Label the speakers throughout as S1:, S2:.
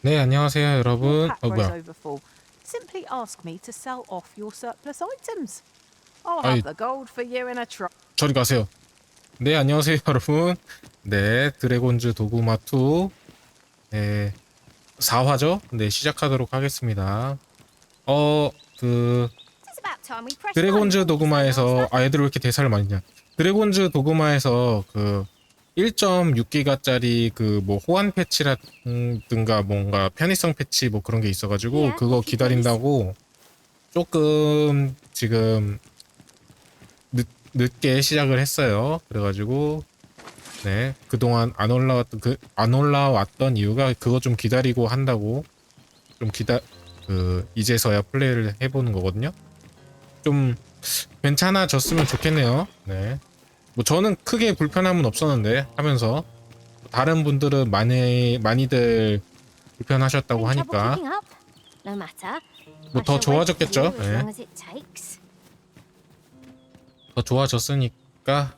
S1: 네, 안녕하세요,
S2: Your
S1: 여러분.
S2: pack grows
S1: 뭐야?
S2: overfull. Simply ask me to sell off your surplus items. I'll
S1: 아이,
S2: have the gold for you in a truck.
S1: 저리 가세요. 네, 안녕하세요, 여러분. 네, 드래곤즈 도그마2 네, 4화죠? 네, 시작하도록 하겠습니다. 그
S3: It's about time we pressed on,
S1: 드래곤즈
S3: wouldn't you say,
S1: 도그마에서
S3: Master?
S1: 애들 왜 이렇게 대사를 많이 냐? 드래곤즈 도그마에서 그 1.6기가짜리 그 뭐 호환 패치라든가 뭔가 편의성 패치 뭐 그런 게 있어가지고
S3: Yeah,
S1: 그거
S3: if you please.
S1: 기다린다고 조금 지금 늦게 시작을 했어요. 그래가지고 네, 그동안 안 올라왔던 이유가 그거 좀 기다리고 한다고 좀 이제서야 플레이를 해보는 거거든요. 좀 괜찮아졌으면 좋겠네요. 네. 뭐 저는 크게 불편함은 없었는데 하면서 다른 분들은 많이들 불편하셨다고
S3: Any trouble
S1: 하니까
S3: keeping up? No matter.
S1: 뭐
S3: I
S1: 더
S3: shall wait for you
S1: 좋아졌겠죠.
S3: as
S1: 네.
S3: long as it takes.
S1: 더 좋아졌으니까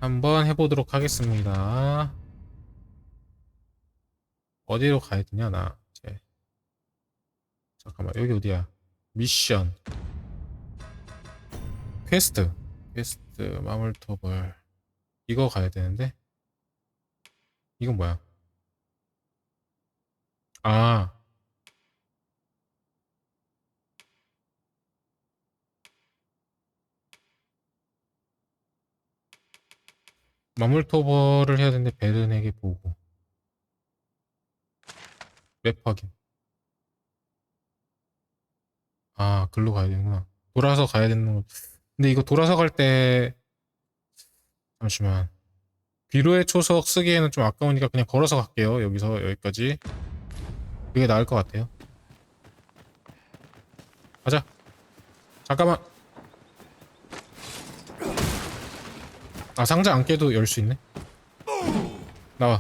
S1: 한번 해보도록 하겠습니다. 어디로 가야 되냐 나 이제. 잠깐만, 여기 어디야? 미션 퀘스트 마물토벌 이거 가야 되는데 이건 뭐야? 아, 마물토벌을 해야 되는데 베른에게 보고 맵 확인. 아, 글로 가야 되는구나. 돌아서 가야 되는 거. 근데 이거 돌아서 갈 때 잠시만, 비로의 초석 쓰기에는 좀 아까우니까 그냥 걸어서 갈게요. 여기서 여기까지. 그게 나을 것 같아요. 가자. 잠깐만. 아, 상자 안 깨도 열 수 있네. 나와.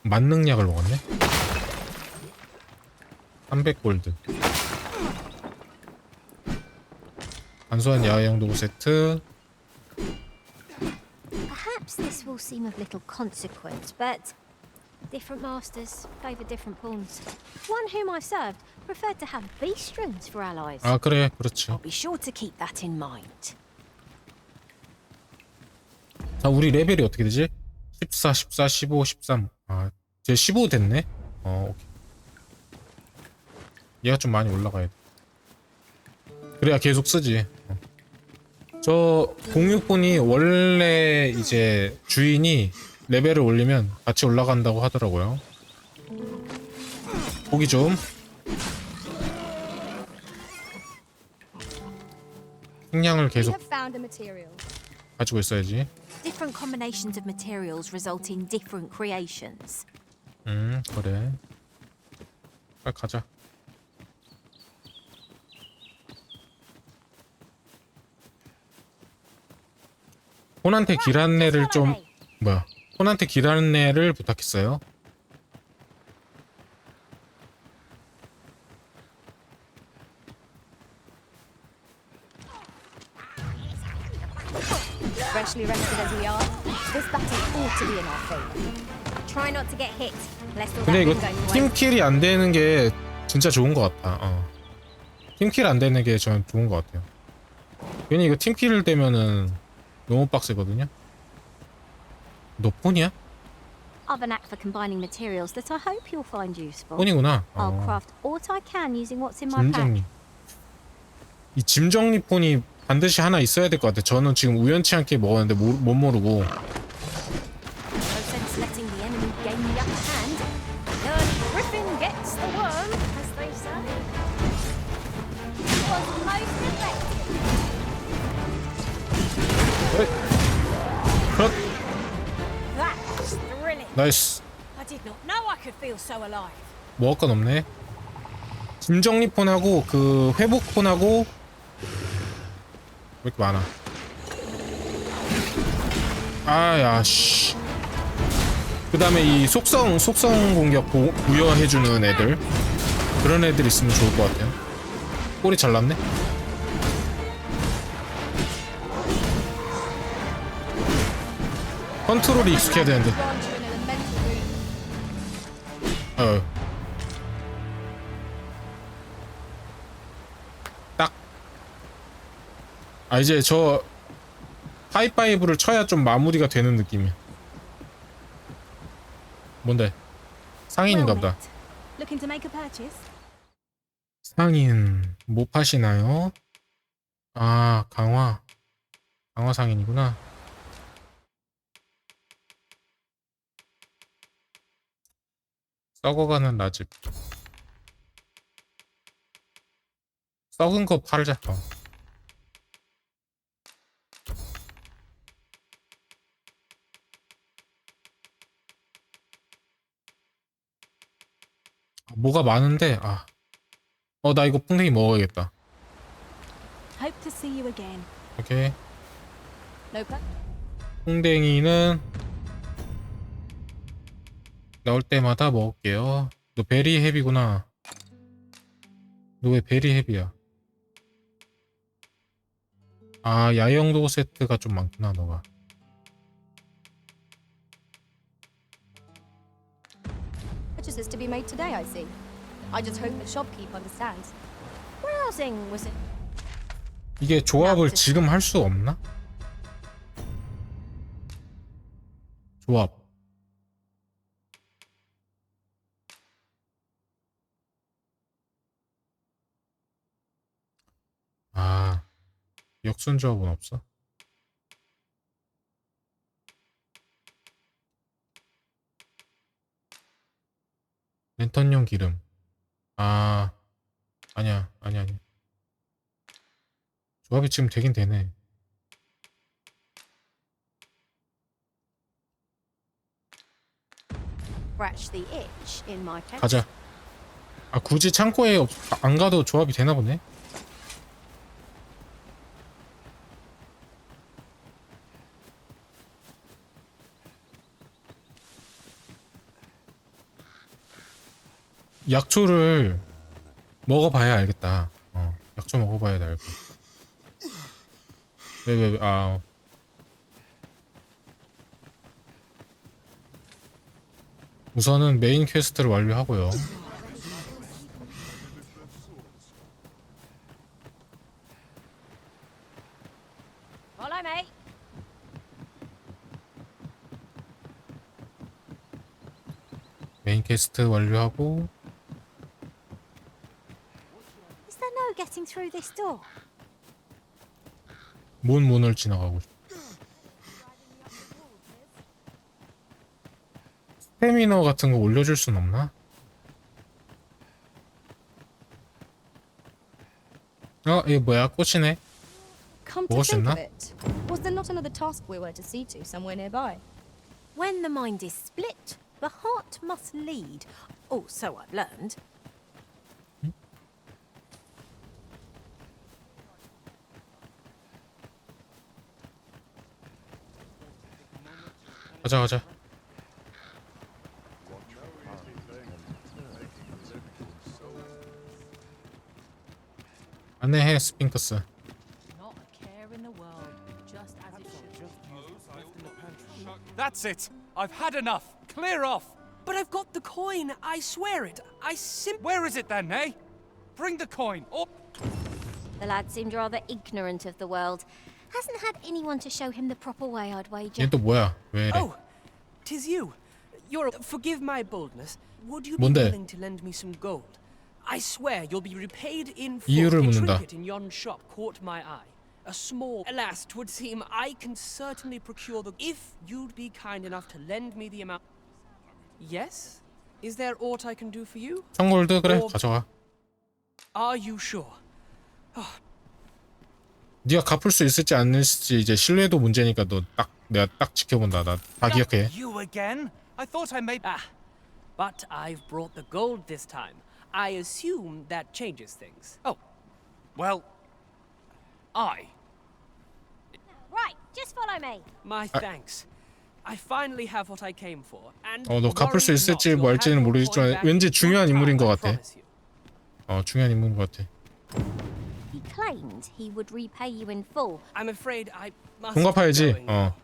S1: 만능약을 먹었네. 300골드. 간소한 야외용 도구 세트.
S3: Perhaps this will seem of little consequence, but different masters favour different pawns. One whom I've served preferred to have beast strings for allies.
S1: 아, 그래, 그렇지.
S2: I'll be sure to keep that in mind.
S1: 자, 우리 레벨이 어떻게 되지? 14, 14, 15, 13. 아, 제 15 됐네? 오케이. 얘가 좀 많이 올라가야 돼. 그래야 계속 쓰지. 저 공유폰이 원래 이제 주인이 레벨을 올리면 같이 올라간다고 하더라고요. 보기 좀. 식량을
S3: We
S1: 계속
S3: have found a material.
S1: 가지고 있어야지.
S2: Different combinations of materials result in different creations.
S1: 그래. 빨리 가자. 폰한테 길 안내를 좀 폰한테 길 안내를 부탁했어요.
S3: Freshly rested as we are, this battle ought to be in our favour. Try not to get hit, lest all
S1: 근데
S3: that
S1: 이거
S3: wind going away.
S1: 팀킬이 안 되는 게 진짜 좋은 것 같다. 팀킬 안 되는 게 저는 좋은 것 같아요. 괜히 이거 팀킬 되면은 너무 빡세거든요. 너 폰이야?
S3: I've an knack for combining materials that I hope you'll find useful.
S1: 폰이구나.
S3: I'll craft what I can using what's in my
S1: 짐
S3: pack.
S1: 정리. 이 짐 정리 폰이 반드시 하나 있어야 될 것 같아. 저는 지금 우연치 않게 먹었는데 못 모르고.
S3: No sense letting the enemy gain the upper hand. The griffin gets the worm, as they say. It was most effective.
S1: 그렇.
S2: That was thrilling.
S1: 나이스.
S2: I did not know I could feel so alive.
S1: 먹을 건 없네. 짐 정리 폰하고 그 회복 폰하고 왜 이렇게 많아? 아야 씨. 그다음에 이 속성 공격 부여해주는 애들, 그런 애들 있으면 좋을 것 같아요. 꼬리 잘랐네. 컨트롤이 익숙해야 되는데. 딱. 아, 이제 저 하이파이브를 쳐야 좀 마무리가 되는 느낌이야. 뭔데? 상인인가 보다.
S2: Looking to make a purchase?
S1: 상인 뭐 파시나요? 아, 강화 상인이구나. 썩어가는 라집. 썩은 거 팔자. 뭐가 많은데. 나 이거 풍뎅이 먹어야겠다.
S2: Hope to see you again.
S1: 오케이.
S3: No plan.
S1: 풍뎅이는 나올 때마다 먹을게요. 너 베리 헤비구나. 너 왜 베리 헤비야? 아, 야영도 세트가 좀 많구나, 너가.
S3: Purchases to be made today, I see. I just hope the shopkeep understands. Browsing was it?
S1: 이게 조합을 지금 할 수 없나? 조합. 아, 역순 조합은 없어? 랜턴용 기름. 아, 아니야. 조합이 지금 되긴 되네.
S3: Scratch the itch in my case.
S1: 가자. 아, 굳이 창고에 안 가도 조합이 되나 보네. 약초를 먹어봐야 알겠다. 약초 먹어봐야 알고. 왜. 우선은 메인 퀘스트를 완료하고요.
S3: Follow me.
S1: 메인 퀘스트 완료하고.
S3: Is there no getting through this door?
S1: 뭔 문을 지나가고 싶어. 스태미너 같은 거 올려줄 순 없나? 이거 뭐야? 꽃이네.
S3: Come to
S1: 먹을 수
S3: think
S1: 있나?
S3: of it, was there not another task we were to see to somewhere nearby?
S2: When the mind is split, the heart must lead. Oh, so I've learned.
S1: 가자. 안내해, 스핑크스.
S2: Not a care in the world, just as it should.
S4: That's it! I've had enough! Clear off!
S5: But I've got the coin, I swear it.
S4: Where is it then, eh? Bring the coin, or...
S3: The lad seemed rather ignorant of the world. Hasn't had anyone to show him the proper way, I'd wager.
S1: 얘 또 뭐야? 왜 이래?
S5: Oh, 'tis you. Forgive my boldness. Would you be
S1: 뭔데?
S5: willing to lend me some gold? I swear you'll be repaid in full.
S1: 이유를
S5: A
S1: 묻는다.
S5: trinket in yon shop caught my eye. A small... Alas, 'twould seem I can certainly procure the... If you'd be kind enough to lend me the amount... Yes? Is there aught I can do for you?
S1: 1000골드? 그래, 가져가.
S5: Are you sure?
S1: 네가 갚을 수 있을지 안 있을지 이제 신뢰도 문제니까 내가 딱 지켜본다. 나 다 기억해.
S4: You again? I thought I made...
S5: But I've brought the gold this time. I assume that changes things.
S4: Oh, well...
S3: Right, just follow me.
S5: My thanks. I finally have what I came for. And
S1: 너 갚을 수
S5: worry
S1: 있을지
S5: not,
S1: 뭐
S5: you'll
S1: 할지는
S5: have your
S1: 모르겠지만
S5: coin back
S1: 왠지
S5: in
S1: 중요한
S5: good
S1: 인물인 것
S5: time, I
S1: 같아.
S5: promise you.
S1: 중요한 인물인 것 같아.
S3: He claimed he would repay you in full.
S5: I'm afraid I must
S1: 돈
S5: be
S1: 갚아야지.
S5: going now.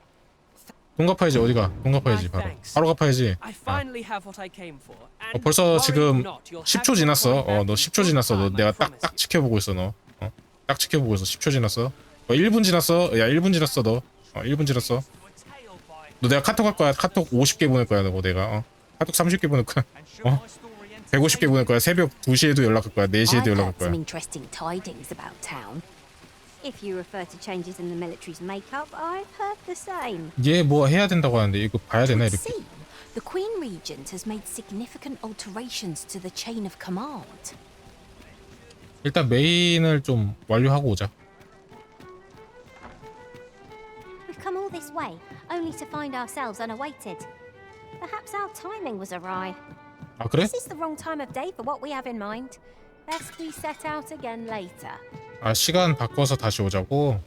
S1: 돈 갚아야지. 어디가? 돈 갚아야지. 바로 갚아야지.
S5: I finally have what I came for. And
S1: 벌써
S5: worry
S1: 지금
S5: not, you'll have
S1: 10초
S5: your
S1: 지났어.
S5: coin back
S1: 너
S5: in
S1: 10초
S5: good
S1: 지났어. 너
S5: time, I
S1: 내가
S5: promise
S1: 딱
S5: you.
S1: 지켜보고 있어. 너 딱 지켜보고 있어. 10초 지났어. 1분 지났어. 야 1분 지났어. 너 1분 지났어. 너 내가 카톡 할 거야. 카톡 50개 보낼 거야. 너 내가 카톡 30개 보낼 거야. 150개 보낼 거야. 새벽 2시에도 연락할 거야. 4시에도
S3: I've
S1: 연락할
S3: heard some
S1: 거야.
S3: interesting tidings about town. If you refer to changes in the military's makeup, I've heard the same.
S1: 얘 뭐 해야 된다고 하는데 이거 봐야
S2: It
S1: 되나
S2: would
S1: 이렇게?
S2: seem the Queen Regent has made significant alterations to the chain of command.
S1: 일단 메인을 좀 완료하고 오자.
S3: We've come all this way, only to find ourselves unawaited. Perhaps our timing was awry.
S1: 아 그래?
S2: This is the wrong time of day for what we have in mind. Best we set out again later.
S1: 아 시간 바꿔서 다시 오자고.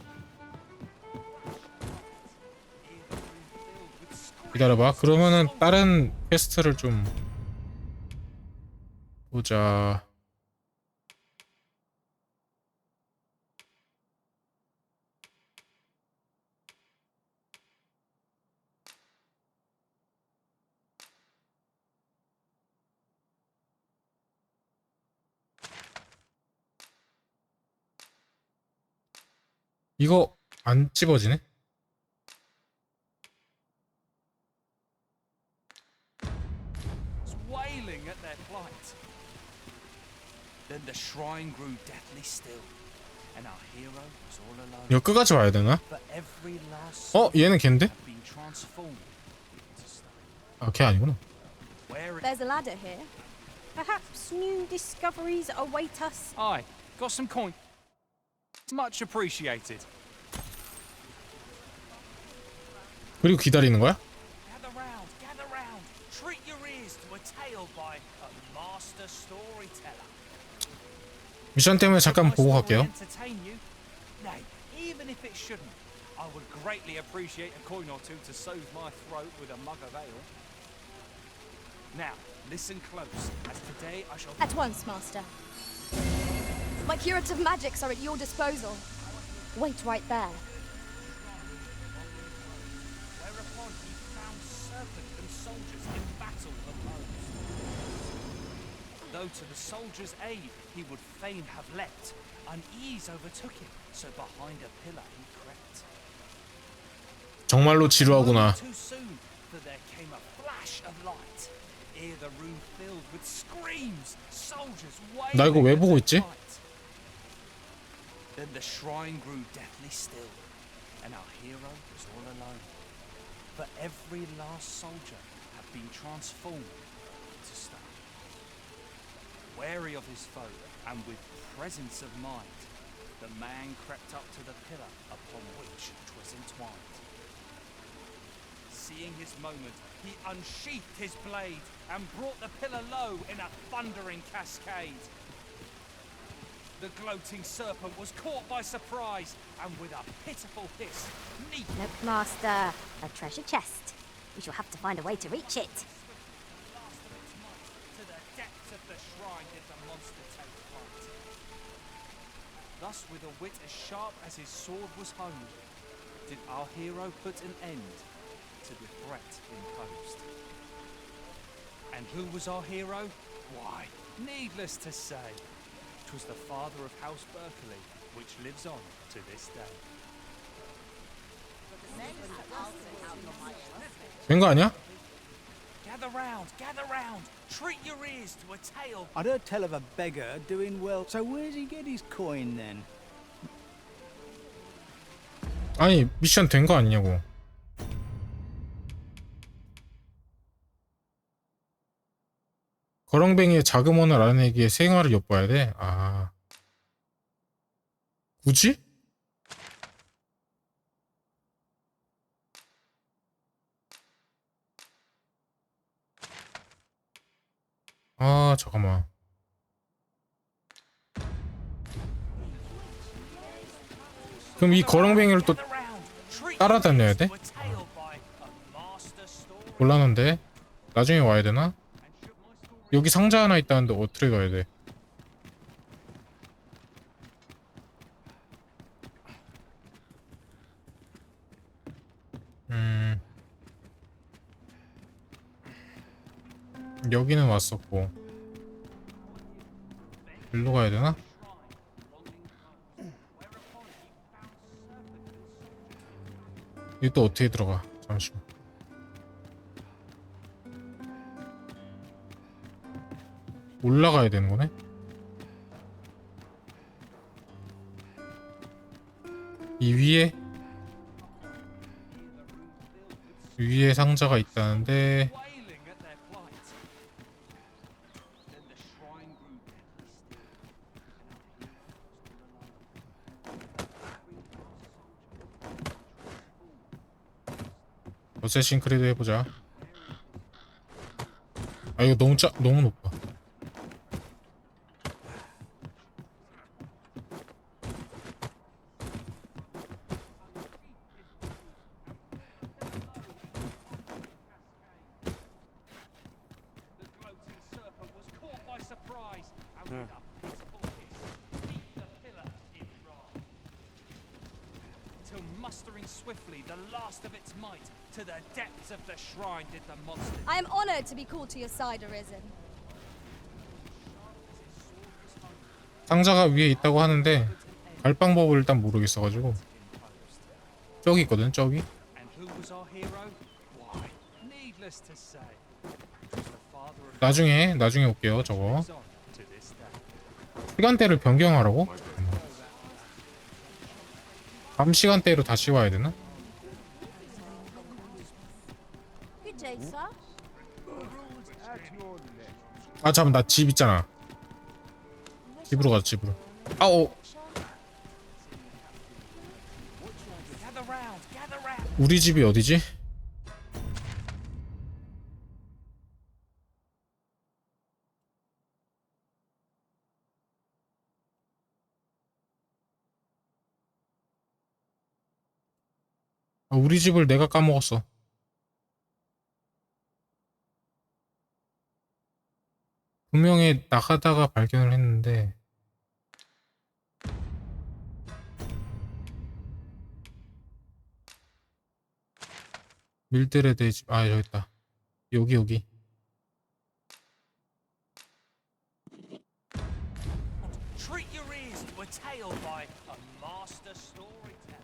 S1: 기다려봐. 그러면은 다른 퀘스트를 좀 보자. 이거 안 찝어지네?
S4: was wailing at their plight. Then the shrine grew deathly still, and our hero was all alone.
S1: 이거 끝까지 봐야 되나?
S4: But every last soul
S1: 얘는 걔인데?
S4: had been transformed into stone.
S1: 아 걔 아니구나.
S4: Where
S2: There's a ladder here. Perhaps new discoveries await us.
S4: Aye, got some coin. Much appreciated.
S1: 그리고 기다리는 거야?
S4: Gather round. Treat your ears to a tale by a master storyteller.
S1: 미션 때문에 잠깐
S4: My
S1: 보고
S4: story
S1: 갈게요.
S4: entertain you? Nay, even if it shouldn't, I would greatly appreciate a coin or two to soothe my throat with a mug of ale. Now, listen close, as today I shall.
S6: At once, Master. My curative magics are at your disposal. Wait right there.
S4: Whereupon he found serpent and soldiers in battle opposed. Though to the soldiers' aid he would fain have leapt, unease overtook him, so behind a pillar he crept.
S1: 정말로 지루하구나.
S4: Too soon, for there came a flash of light. Ere the room filled with screams, soldiers wailing.
S1: 나 이거 왜
S4: at
S1: 보고
S4: their
S1: 있지?
S4: plight. Then the shrine grew deathly still, and our hero was all alone. For every last soldier had been transformed to stone. Wary of his foe, and with presence of mind, the man crept up to the pillar upon which 'twas entwined. Seeing his moment, he unsheathed his blade and brought the pillar low in a thundering cascade. The gloating serpent was caught by surprise, and with a pitiful hiss, neat
S3: Look, Master, a treasure chest. We shall have to find a way to reach it.
S4: to the depths of the shrine did the monster take flight. Thus, with a wit as sharp as his sword was honed, did our hero put an end to the threat imposed. And who was our hero? Why, needless to say, 'twas the father of House Berkeley, which lives on to this day.
S1: 된 거 아니야?
S4: Gather round, treat your ears to a tale.
S7: I'd heard tell of a beggar doing well. So where's he get his coin then?
S1: 아니 미션 된 거 아니냐고. 거렁뱅이의 자금원을 알아내기에 생활을 엿봐야 돼? 아 굳이? 아 잠깐만. 그럼 이 거렁뱅이를 또 따라다녀야 돼? 곤란한데? 나중에 와야 되나? 여기 상자 하나 있다는데 어떻게 가야 돼? 여기는 왔었고 일로 가야 되나? 이거 또 어떻게 들어가? 잠시만. 올라가야 되는 거네? 이 위에 상자가 있다는데
S4: wailing at their plight. Then the shrine grew
S1: 어쌔신 크리드 해보자. 아 이거 너무 높아.
S4: The gloating serpent was caught by surprise, and with a pitiful hiss, beat the pillar in wrath. Till mustering swiftly the last of its might, to the depths of the shrine did the monster.
S6: I am honored to be called to your side, Arisen.
S1: 상자가 위에 있다고 하는데 갈 방법을 일단 모르겠어가지고 저기 있거든 저기.
S4: And who was our hero? Why, needless to say, it was the father of
S1: 나중에 올게요 저거.
S4: on to this day.
S1: 시간대를 변경하라고? 밤 시간대로 다시 와야 되나?
S2: Good day, sir.
S1: 아 잠깐 나 집 있잖아. 집으로 가자 집으로. 아오
S4: Gather round, gather round.
S1: 우리 집이 어디지? 아, 우리 집을 내가 까먹었어. 분명히 나가다가 발견을 했는데 밀드레드의 집. 아 여기 있다. 여기.
S4: Treat your ears to a tale by a master storyteller.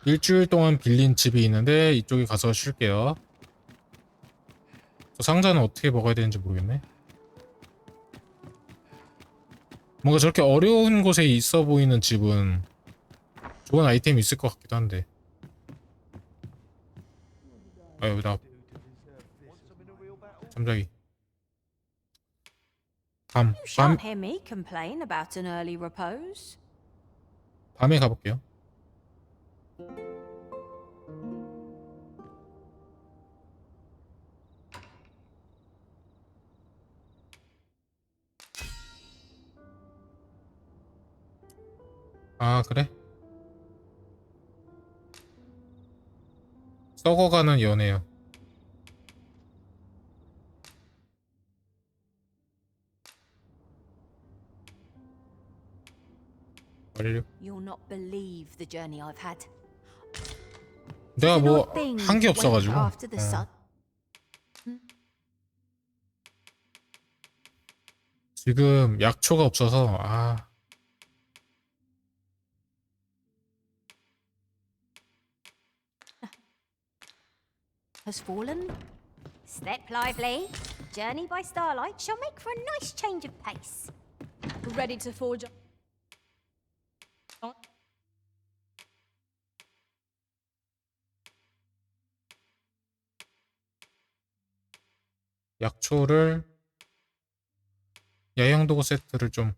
S1: 일주일 동안 빌린 집이 있는데 이쪽에 가서 쉴게요. 저 상자는 어떻게 먹어야 되는지 모르겠네. 뭔가 저렇게 어려운 곳에 있어 보이는 집은 좋은 아이템이 있을 것 같기도 한데. 아유 나 잠자기.
S2: You shan't hear me complain about an early repose.
S1: 밤에 가볼게요. 아 그래? 썩어가는 연애요. 완료.
S2: You'll not believe the journey I've had.
S1: 내가 뭐 한 게
S2: Went
S1: 없어가지고.
S2: after the sun.
S1: 지금 약초가 없어서
S2: Has fallen.
S3: Step lively. Journey by starlight shall make for a nice change of pace.
S6: Ready to forge on?
S1: 약초를 야영도구 세트를 좀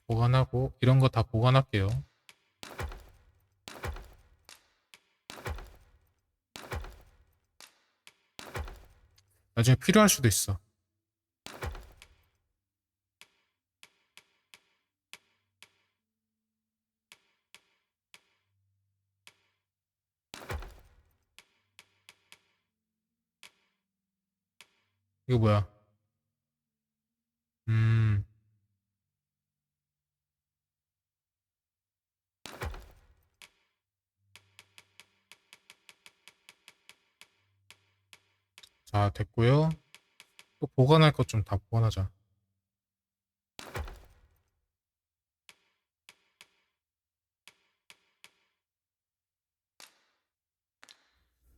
S1: 보관하고 이런 거 다 보관할게요. 나중에 필요할 수도 있어. 이거 뭐야? 자, 됐고요. 또 보관할 것 좀 다 보관하자.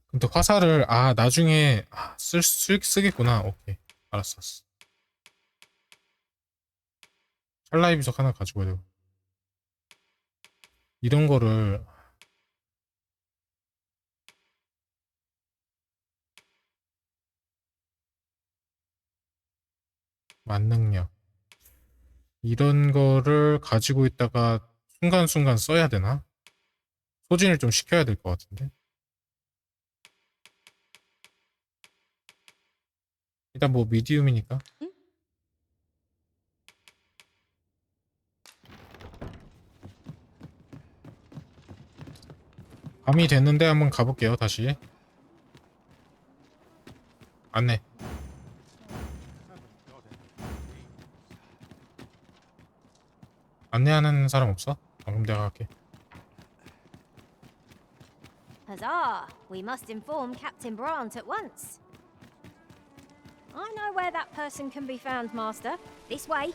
S1: 근데 화살을 나중에 쓰겠구나. 오케이, 알았어. 찰나의 비석 하나 가지고 와야 되고. 이런 거를 만능력 이런 거를 가지고 있다가 순간순간 써야 되나? 소진을 좀 시켜야 될 것 같은데. 일단 뭐 미디움이니까. 밤이 됐는데 한번 가볼게요. 다시 안내. 안내하는 사람 없어? 그럼 내가 갈게.
S3: Huzzah! We must inform Captain Brant at once. I know where that person can be found, Master. This way.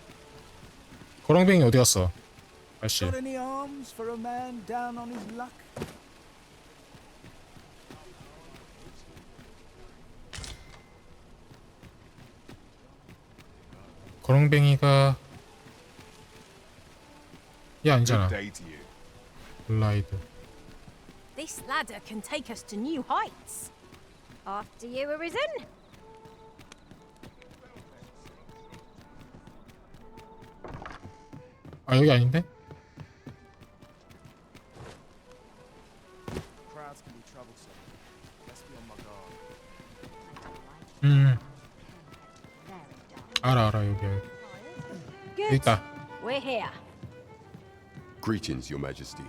S1: 거렁뱅이 어디 갔어? 아저씨.
S7: Got any arms for a man down on his luck?
S1: 거렁뱅이가 얘 아니잖아.
S8: Day to you.
S1: 글라이드.
S2: This ladder can take us to new heights.
S3: After you, Arisen.
S1: 여기 아닌데?
S4: Crowds can be troublesome. Let's be on my guard.
S1: 알아 여기
S2: Good.
S1: 있다.
S2: We're here.
S8: Greetings, Your Majesty.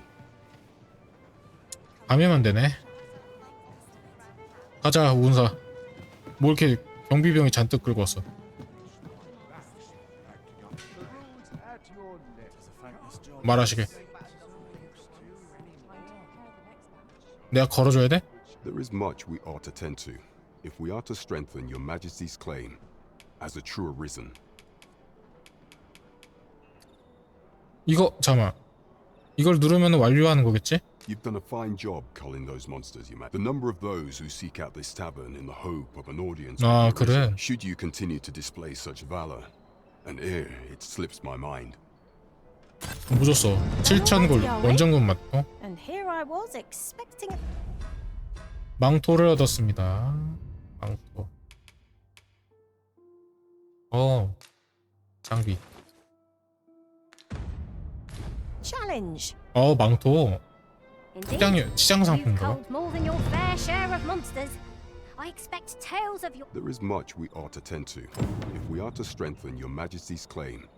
S1: 밤에만 되네. 가자 우은사. 뭐 이렇게 경비병이 잔뜩 끌고 왔어. 말하시게. 내가 걸어줘야 돼?
S8: There is much we ought to tend to, if we are to strengthen Your Majesty's claim as a true Arisen.
S1: 이거 잠깐만. 이걸 누르면 완료하는 거겠지?
S8: You've done a fine job culling those monsters, Your Majesty. The number of those who seek out this tavern in the hope of an audience with the
S1: 그래.
S8: Arisen, should you continue to display such valor, and it slips my mind.
S1: 뭐 줬어? 7,000골 원정금 맞고
S2: And here I was expecting a...
S1: 망토를 얻었습니다. 망토. 장비.
S2: challenge.
S1: 망토.
S3: Indeed.
S1: 시장
S3: You've
S1: 상품인가?
S3: culled more than your fair share of monsters. I expect tales of your.
S8: There is much we ought to tend to, if we are to strengthen Your Majesty's claim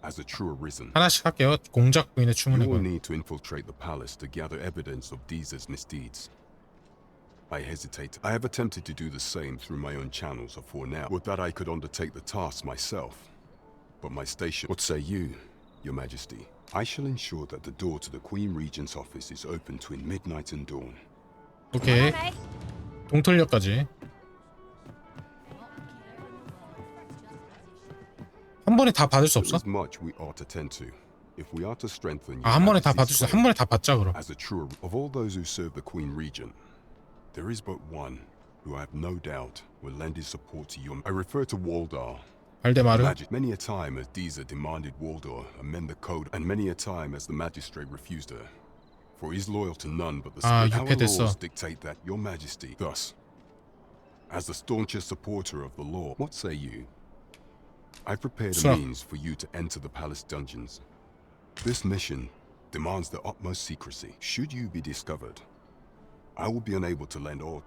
S8: as a true Arisen.
S1: 하나씩 할게요. 공작 부인의
S8: You will
S1: 주문이고요.
S8: need to infiltrate the palace to gather evidence of Deezer's misdeeds. I hesitate. I have attempted to do the same through my own channels afore now. Would that I could undertake the task myself. But my station... What say you, Your Majesty? I shall ensure that the door to the Queen Regent's office is open between midnight and dawn.
S1: 오케이.
S3: Okay.
S1: 동털력까지. 한 번에 다 받을 수
S8: There
S1: 없어?
S8: is much we ought to tend to, if we are to strengthen Your
S1: 한 번에 다 받을
S8: Majesty's
S1: 수. 한
S8: claim
S1: 번에 다 받자 그럼.
S8: as a true... Of all those who serve the Queen Regent, there is but one who I have no doubt will lend his support to you. I refer to Waldar.
S1: 발데마르.
S8: Many a time has Deezer demanded Waldor amend the code, and many a time has the magistrate refused her. For he is loyal to none but the spirit. Our
S1: 유패됐어.
S8: laws dictate that, Your Majesty. Thus, as the staunchest supporter of the law, what say you? I prepared a
S1: Sir.
S8: means for you to enter the palace dungeons. This mission demands the utmost secrecy. Should you be discovered, I will be unable to lend all.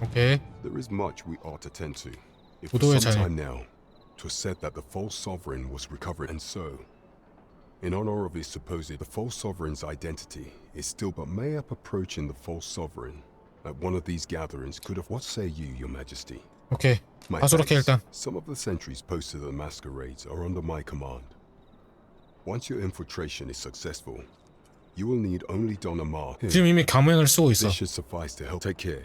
S1: 오케이.
S8: There is much we ought to tend to. If for
S1: 부도의
S8: some
S1: 자녀.
S8: time now, 'twas said that the false sovereign was recovered, and so, in honor of his supposed, the false sovereign's identity is still, but may up approaching the false sovereign at one of these gatherings could have. What say you, Your Majesty?
S1: 오케이.
S8: My
S1: 가수롭게
S8: thanks.
S1: 일단.
S8: Some of the sentries posted at the masquerades are under my command. Once your infiltration is successful, you will need only Don Amar. Here,
S1: 지금 이미 가면을 쓰고 있어.
S8: this should suffice to help. Take care.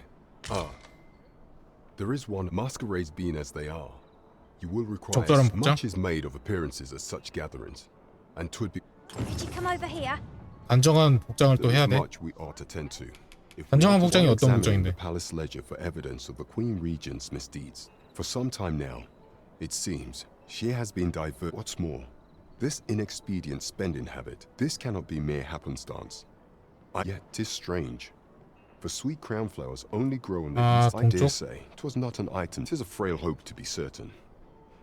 S8: There is one. Masquerades being as they are, you will require
S1: 적절한 복장?
S8: much is made of appearances at such gatherings, and 'twould be
S3: Could you come over here?
S1: 단정한 복장을 또
S8: there
S1: 해야
S8: is
S1: 돼.
S8: much we ought to tend to. If we
S1: 단정한
S8: are to
S1: 복장이 어떤
S8: examine
S1: 복장인데?
S8: the palace ledger for evidence of the Queen Regent's misdeeds, for some time now, it seems she has been diverted. What's more, this inexpedient spending habit, this cannot be mere happenstance. Yet 'tis strange. For sweet crown flowers only grow in the east. I dare
S1: 동쪽?
S8: say 'twas not an item. 'Tis a frail hope to be certain.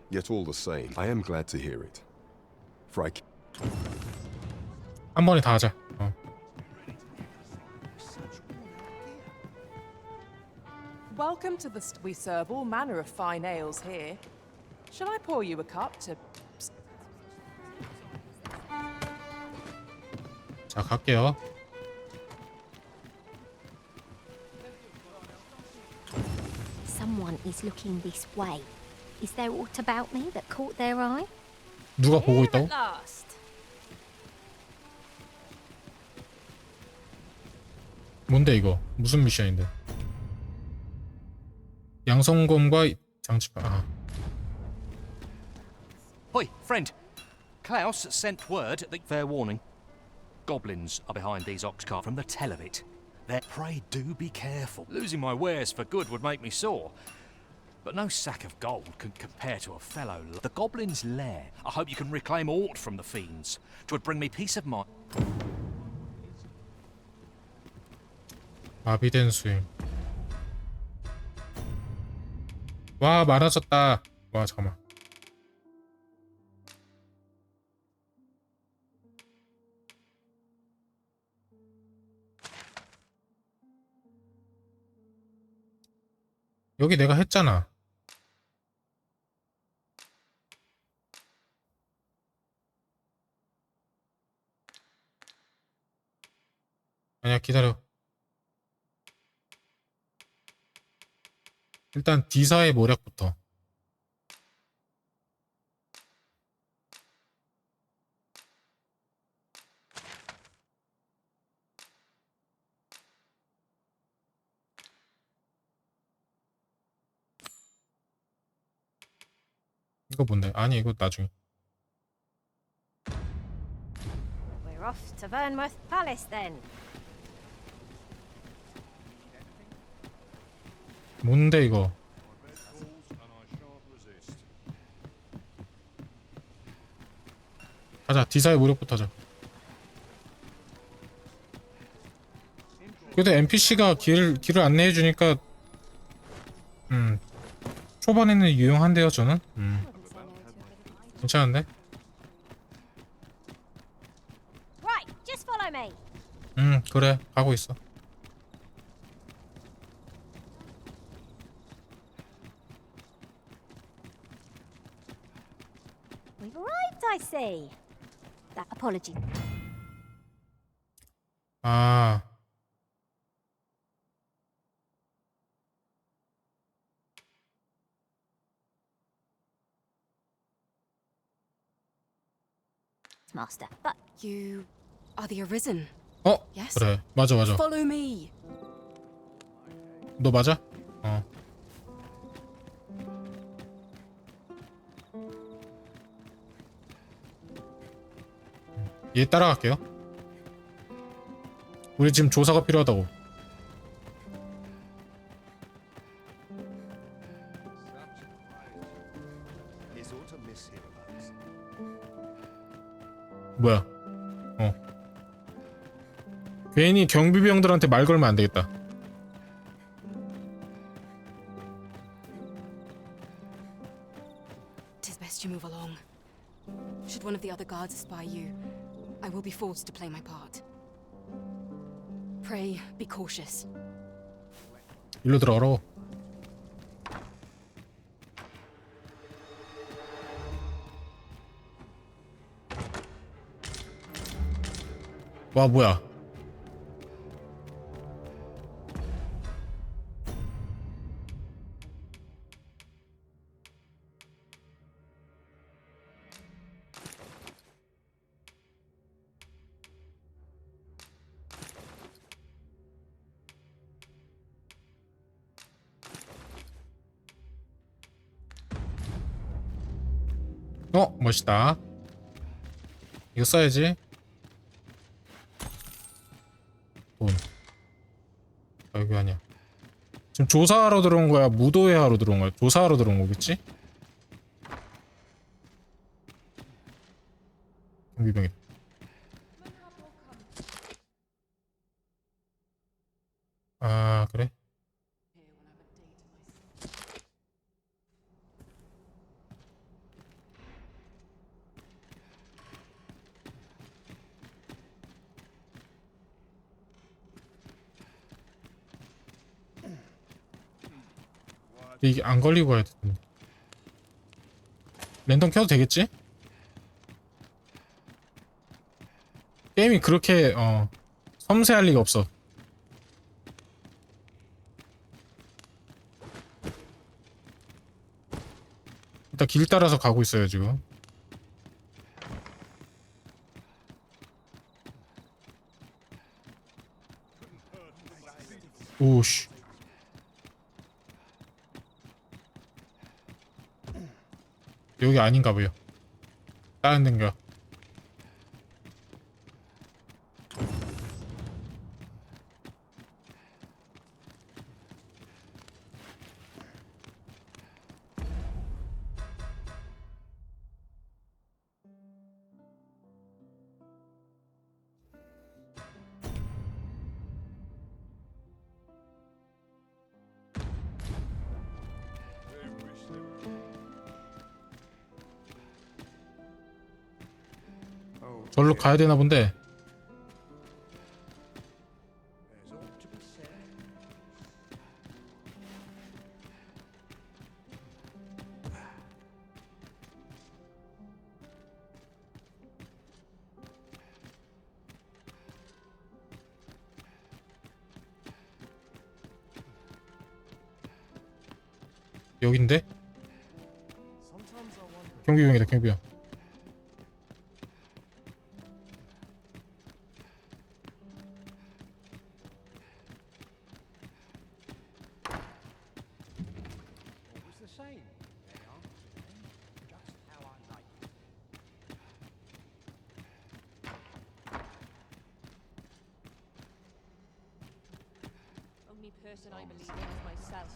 S8: Yet all the same, I am glad to hear it. For I
S1: 한 번에 다 하자.
S9: Welcome to the. We serve all manner of fine ales here. Shall I pour you a cup to?
S1: 자, 갈게요.
S3: Someone is looking this way. Is there aught about me that caught their eye?
S1: 누가 보고
S3: Here
S1: 있다고?
S3: at last.
S1: 뭔데 이거? 무슨 미션인데? 양성검과 장치파. 아,
S10: Hoi, friend. Klaus sent word that fair warning. Goblins are behind these ox carts from the tell of it. Pray do be careful. Losing my wares for good would make me sore. But no sack of gold can compare to a fellow. The goblin's lair. I hope you can reclaim aught from the fiends. 'Twould bring me peace of mind.
S1: 마비된 수임. 와, 많아졌다. 와, 잠깐만. 여기 내가 했잖아. 아니야, 기다려. 일단 D사의 모략부터. 이거 뭔데? 아니, 이거 나중에.
S3: We're off to Vernworth Palace then.
S1: 뭔데 이거? 가자, D사의 모략부터 하자. 그래도 NPC가 길을 안내해 주니까 초반에는 유용한데요, 저는. 괜찮은데?
S3: Right, just follow me.
S1: 그래, 가고 있어.
S3: We've arrived, I see. That apology.
S1: 아,
S3: Master. But
S6: You are the Arisen. Yes?
S1: 그래, 맞아.
S6: Follow me.
S1: 너 맞아? 얘 따라갈게요. 우리 지금 조사가 필요하다고. 뭐야? 괜히 경비병들한테 말 걸면 안 되겠다.
S6: Tis best you move along. Should one of the other guards espy you, I will be forced to play my part. Pray, be cautious.
S1: 일로 들어가라고. 와, 뭐야? 멋있다. 이거 써야지. 돈. 여기 아니야. 지금 조사하러 들어온 거야? 무도회하러 들어온 거야? 조사하러 들어온 거겠지? 경비병이다. 아, 그래? 이게 안 걸리고 가야 되는데. 랜턴 켜도 되겠지? 게임이 그렇게 섬세할 리가 없어. 일단 길 따라서 가고 있어요 지금. 오씨. 여기 아닌가 봐요. 다른 데인가. 절로 가야 되나 본데. 여긴데? 경비병이다, 경비병.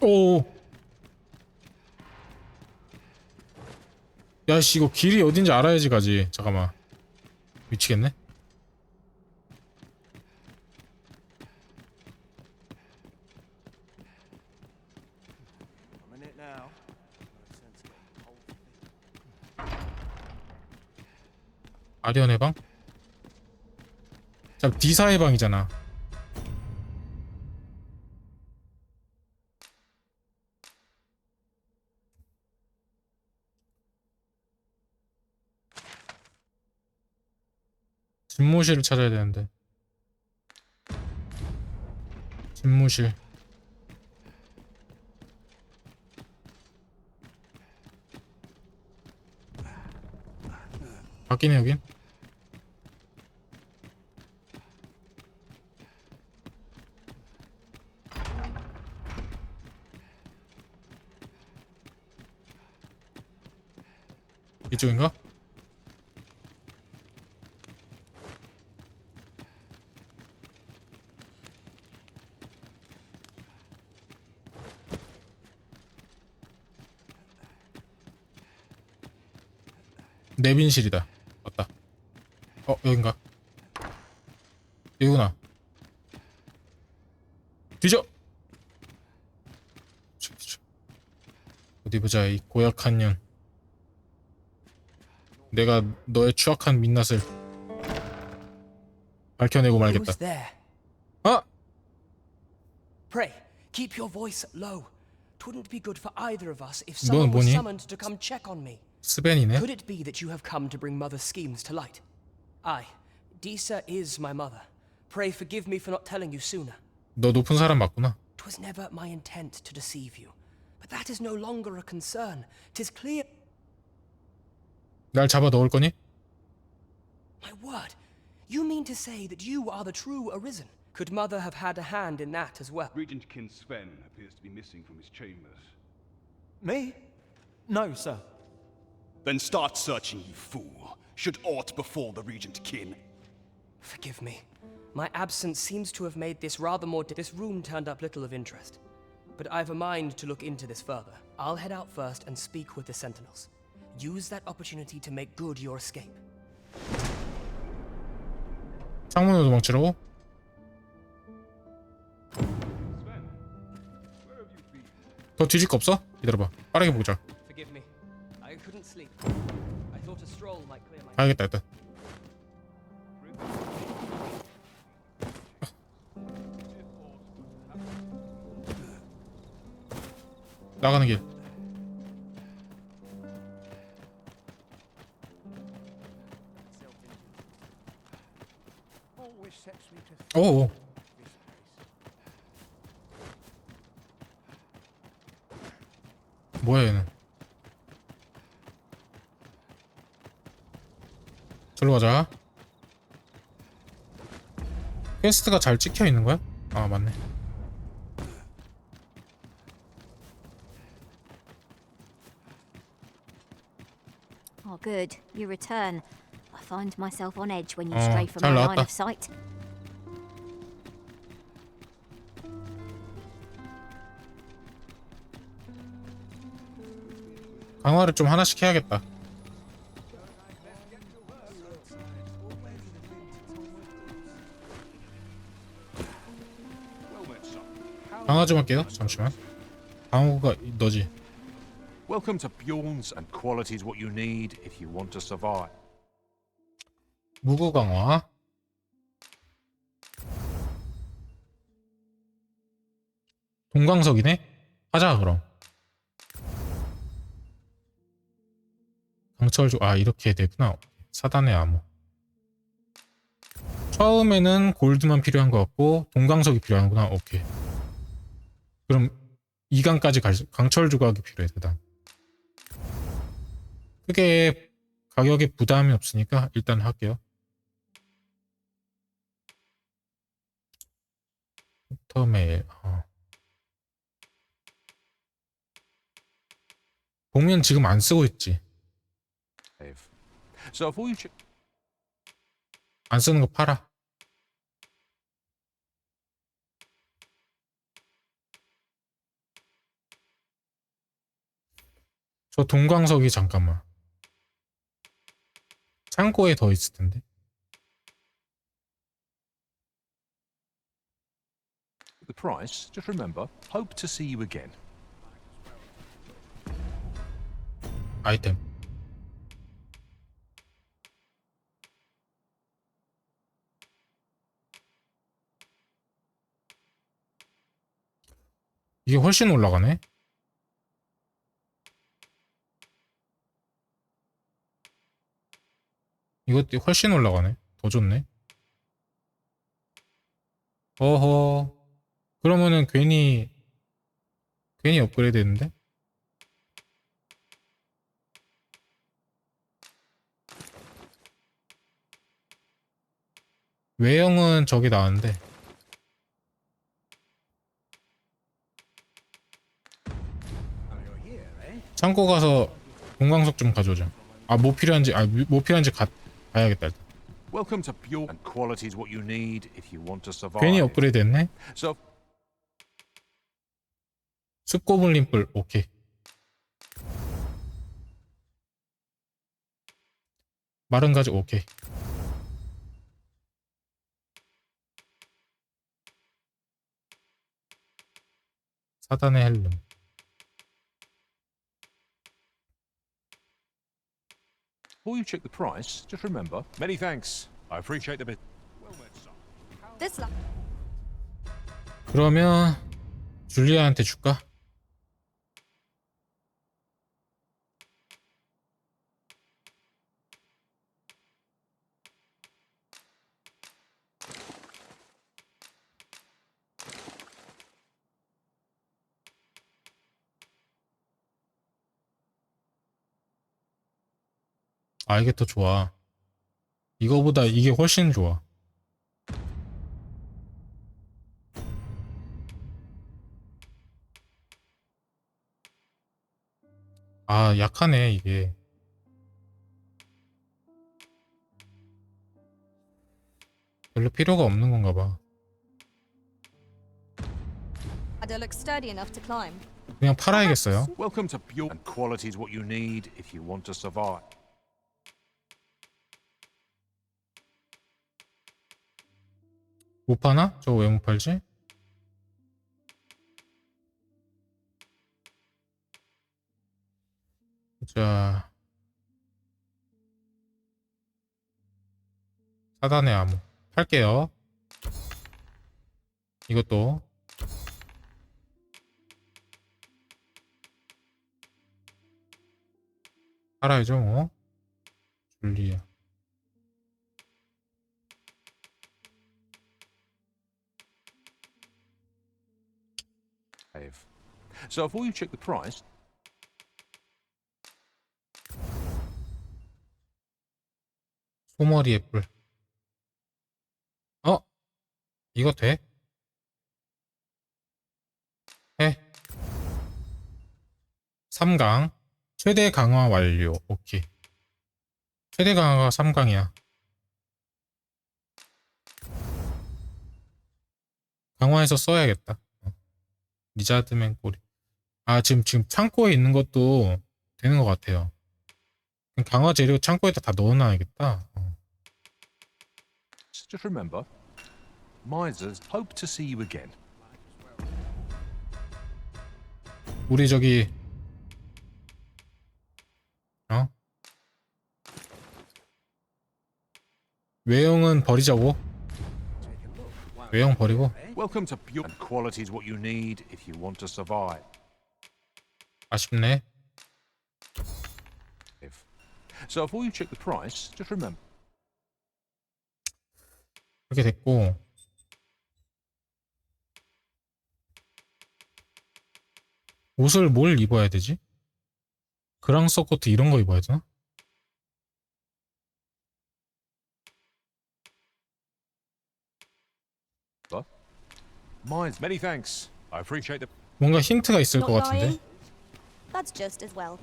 S1: 오. 야씨, 이거 길이 어딘지 알아야지 가지. 잠깐만. 미치겠네. 아련의 방? 자, D사의 방이잖아. 집무실을 찾아야 되는데. 집무실. 바뀌네 여긴. 이쪽인가? 내빈실이다. 맞다. 여긴가? 여기구나. 뒤져! 어디 보자, 이 고약한 년. 내가 너의 추악한 민낯을 밝혀내고 말겠다. 아!
S5: Pray, keep your voice low. Twouldn't be good for either of us if
S1: 넌
S5: someone was
S1: 뭐니?
S5: summoned to come check on me.
S1: 스벤이네?
S5: Could it be that you have come to bring Mother's schemes to light? Aye, Disa is my mother. Pray forgive me for not telling you sooner.
S1: 너 높은 사람 맞구나.
S5: 'Twas never my intent to deceive you. But that is no longer a concern. 'Tis clear...
S1: 날 잡아 넣을 거니?
S5: My word, you mean to say that you are the true Arisen? Could Mother have had a hand in that as well?
S11: Regent Kin Sven appears to be missing from his chambers.
S12: Me? No, sir.
S11: Then start searching, you fool. Should aught befall the regent kin.
S5: Forgive me. My absence seems to have made this rather more. This room turned up little of interest. But I've a mind to look into this further. I'll head out first and speak with the sentinels. Use that opportunity to make good your escape.
S1: 창문으로 도망치라고? 더 뒤질 거 없어? 기다려봐. 빠르게 보자.
S5: Forgive me. I couldn't sleep. I thought a stroll might clear my.
S1: 가야겠다 일단. 나가는 길. 오. 뭐야 얘는? 저로 가자. 퀘스트가 잘 찍혀 있는 거야? 아 맞네.
S3: Oh, good. You return. I find myself on edge when you stray from
S1: 잘
S3: my line
S1: 나왔다.
S3: of sight.
S1: 강화를 좀 하나씩 해야겠다. 강화 좀 할게요. 잠시만. 강호가 너지.
S10: Welcome to Bjorn's, and quality's what you need if you want to survive.
S1: 무구 강화. 동광석이네? 하자 그럼. 강철조 이렇게 되구나. 사단의 암호. 처음에는 골드만 필요한 것 같고 동광석이 필요하구나. 오케이. 그럼 2강까지 강철 조각이 필요해. 그다음 크게 가격에 부담이 없으니까 일단 할게요. 터메일. 보면 지금 안 쓰고 있지.
S10: So if we
S1: 안 쓰는 거 팔아. 저 동광석이 잠깐만. 창고에 더 있을 텐데.
S10: the price, just remember, hope to see you again.
S1: 아이템. 이게 훨씬 올라가네. 이것도 훨씬 올라가네. 더 좋네. 어허. 그러면은 괜히 업그레이드 했는데? 외형은 저기 나왔는데. 창고 가서 공광석 좀 가져오자. 뭐 필요한지 가야겠다 일단.
S10: Welcome to Bjorn, and quality's what you need if you want to survive.
S1: 괜히 업그레이드 했네.
S10: So
S1: 습고블린뿔 오케이. 마른 가지 오케이. 사단의 헬름.
S10: before you check the price, just remember. Many thanks. I appreciate the bit.
S3: This luck.
S1: 그러면 줄리아한테 줄까? 이게 더 좋아. 이거보다 이게 훨씬 좋아. 약하네 이게. 별로 필요가 없는 건가 봐.
S3: I look sturdy enough to climb.
S1: 그냥 팔아야겠어요.
S11: Welcome to pure and quality is what you need if you want to survive.
S1: 못 파나? 저거 왜 못 팔지? 자, 사단의 암호 팔게요. 이것도 팔아야죠 뭐. 줄리아.
S11: So before you check the price,
S1: 소머리 애플. 이거 돼? 해. 3강. 최대 강화 완료. 오케이. 최대 강화가 3강이야. 강화해서 써야겠다. 리자드맨 꼬리. 아, 지금 창고에 있는 것도 되는 것 같아요. 강화 재료 창고에다 다 넣어놔야겠다.
S11: just remember, misers hope to see you again.
S1: 우리 저기 외형은 버리자고. 외형 버리고.
S11: Welcome to pure and quality is what you need if you want to survive.
S1: 아쉽네.
S11: So before you check the price, just remember.
S1: 이렇게 됐고. 옷을 뭘 입어야 되지? 그랑서 코트 이런 거 입어야 되나?
S11: Many thanks. I appreciate the.
S1: 뭔가 힌트가 있을 것
S3: Not
S1: 같은데.
S3: lying? That's just as well.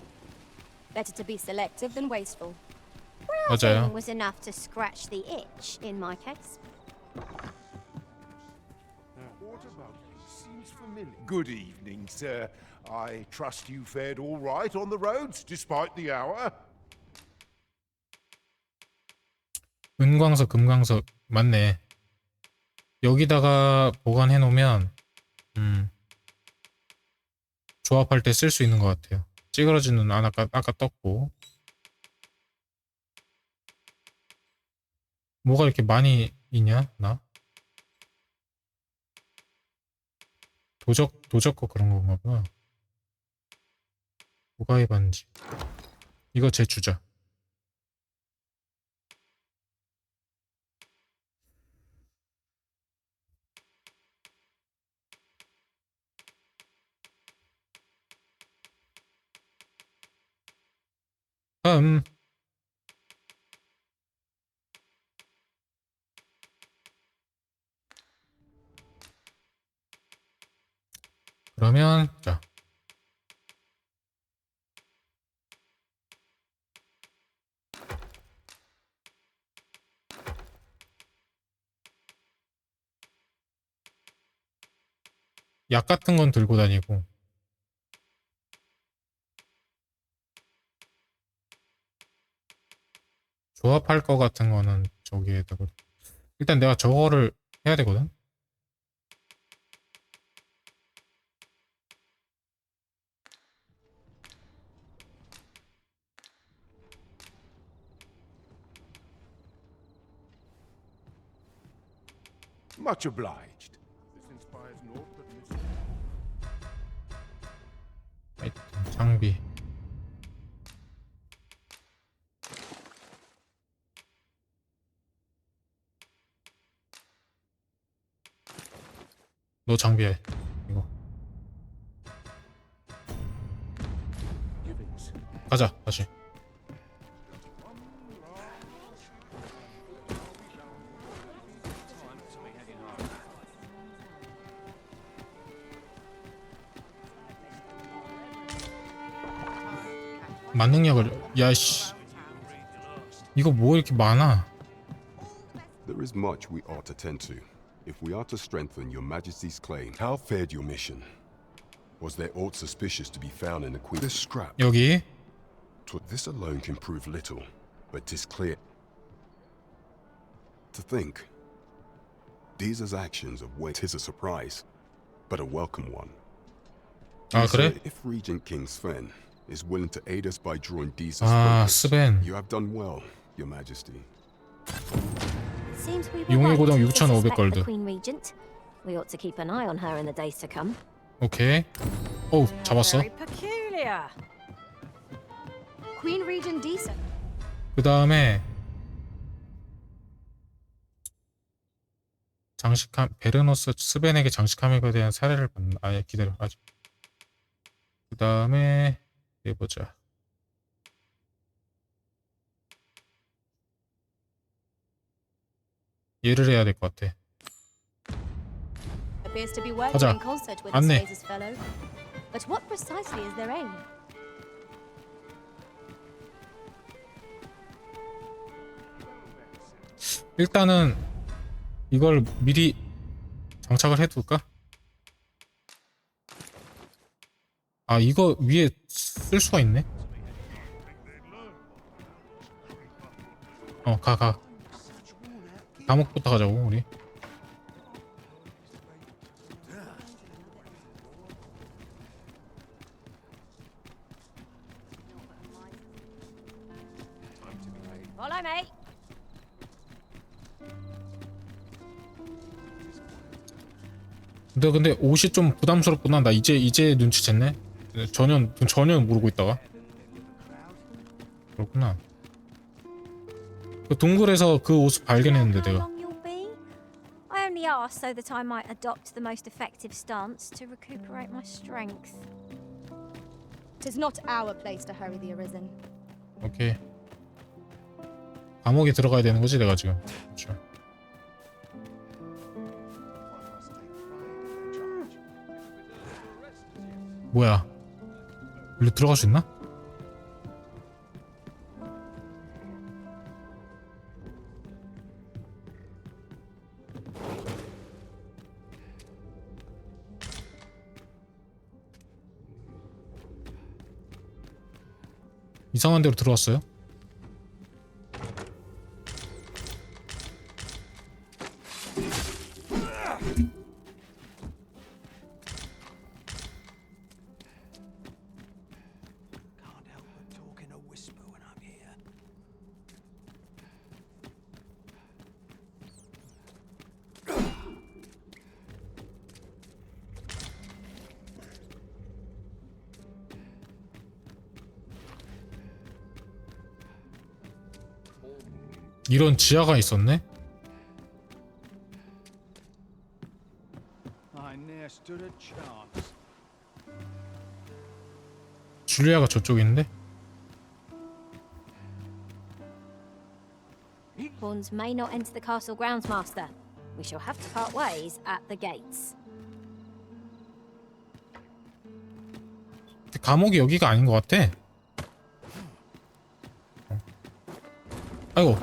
S3: Better to be selective than wasteful.
S1: 맞아요.
S2: Was enough to scratch the itch in my case.
S12: Good evening, sir. I trust you fared all right on the roads, despite the hour.
S1: 은광석, 금광석 맞네. 여기다가 보관해 놓으면 조합할 때 쓸 수 있는 것 같아요. 찌그러지는 안 아까 떴고. 뭐가 이렇게 많이 있냐 나? 도적 거 그런 건가 봐. 무가의 반지. 이거 제 주자. 다음. 그러면 자. 약 같은 건 들고 다니고. 조합할 거 같은 거는 저기에다가. 일단 내가 저거를 해야 되거든.
S12: Much obliged. This inspires naught but
S1: 아이템, 장비. 너 장비해. 이거. 가자, 다시. 만능력을, 야씨. 이거 뭐 이렇게 많아?
S8: There is is much we ought to tend to, if we are to strengthen your Majesty's claim. How fared your mission? Was there aught suspicious to be found in the Queen? This scrap.
S1: 여기
S8: This alone can prove little, but 'tis clear. To think, Deez's actions of weight is a surprise, but a welcome one.
S1: 아
S8: So
S1: 그래?
S8: if Regent King Sven is willing to aid us by drawing Deez's
S1: 아
S8: focus,
S1: 스벤
S8: you have done well, Your Majesty.
S2: Seems we were
S1: 용의
S2: right
S1: 고동
S2: to
S1: 6,500
S2: suspect
S1: 골드.
S2: the Queen Regent. We ought to keep an eye on her in the days to come.
S1: 오케이. 오 잡았어.
S2: Very peculiar.
S3: Queen Regent Disa.
S1: 그 다음에 장식함 베르노스 스벤에게 장식 함액에 대한 사례를 받는 아예 기다려 아직. 그 다음에 해보자. 얘를 해야 될 것 같아.
S2: Appears to be working
S1: 가자.
S2: in concert with
S1: 안내.
S2: this fellow. But what precisely is their aim?
S1: 일단은 이걸 미리 장착을 해둘까? 아 이거 위에 쓸 수가 있네. 가. 감옥부터 가자고 우리.
S2: Follow me.
S1: 근데 옷이 좀 부담스럽구나. 나 이제 눈치챘네. 전혀 모르고 있다가. 그렇구나. 그 동굴에서 그 옷을 발견했는데
S2: How
S1: 내가.
S2: long you'll be? I only asked so that I might adopt the most effective stance to recuperate my strength.
S3: 'Tis not our place to hurry the arisen.
S1: 오케이. 감옥에 들어가야 되는 거지 내가 지금. 그렇죠. 뭐야? 일로 들어갈 수 있나? 이상한 데로 들어왔어요?
S7: Can't help but talk in a whisper when I'm here.
S1: 이런 지하가 있었네?
S7: I ne'er stood a chance.
S1: 줄리아가 저쪽에 있는데?
S2: Pawns may not enter the castle grounds, Master. We shall have to part ways at the gates.
S1: 감옥이 여기가 아닌 것 같아. 아이고.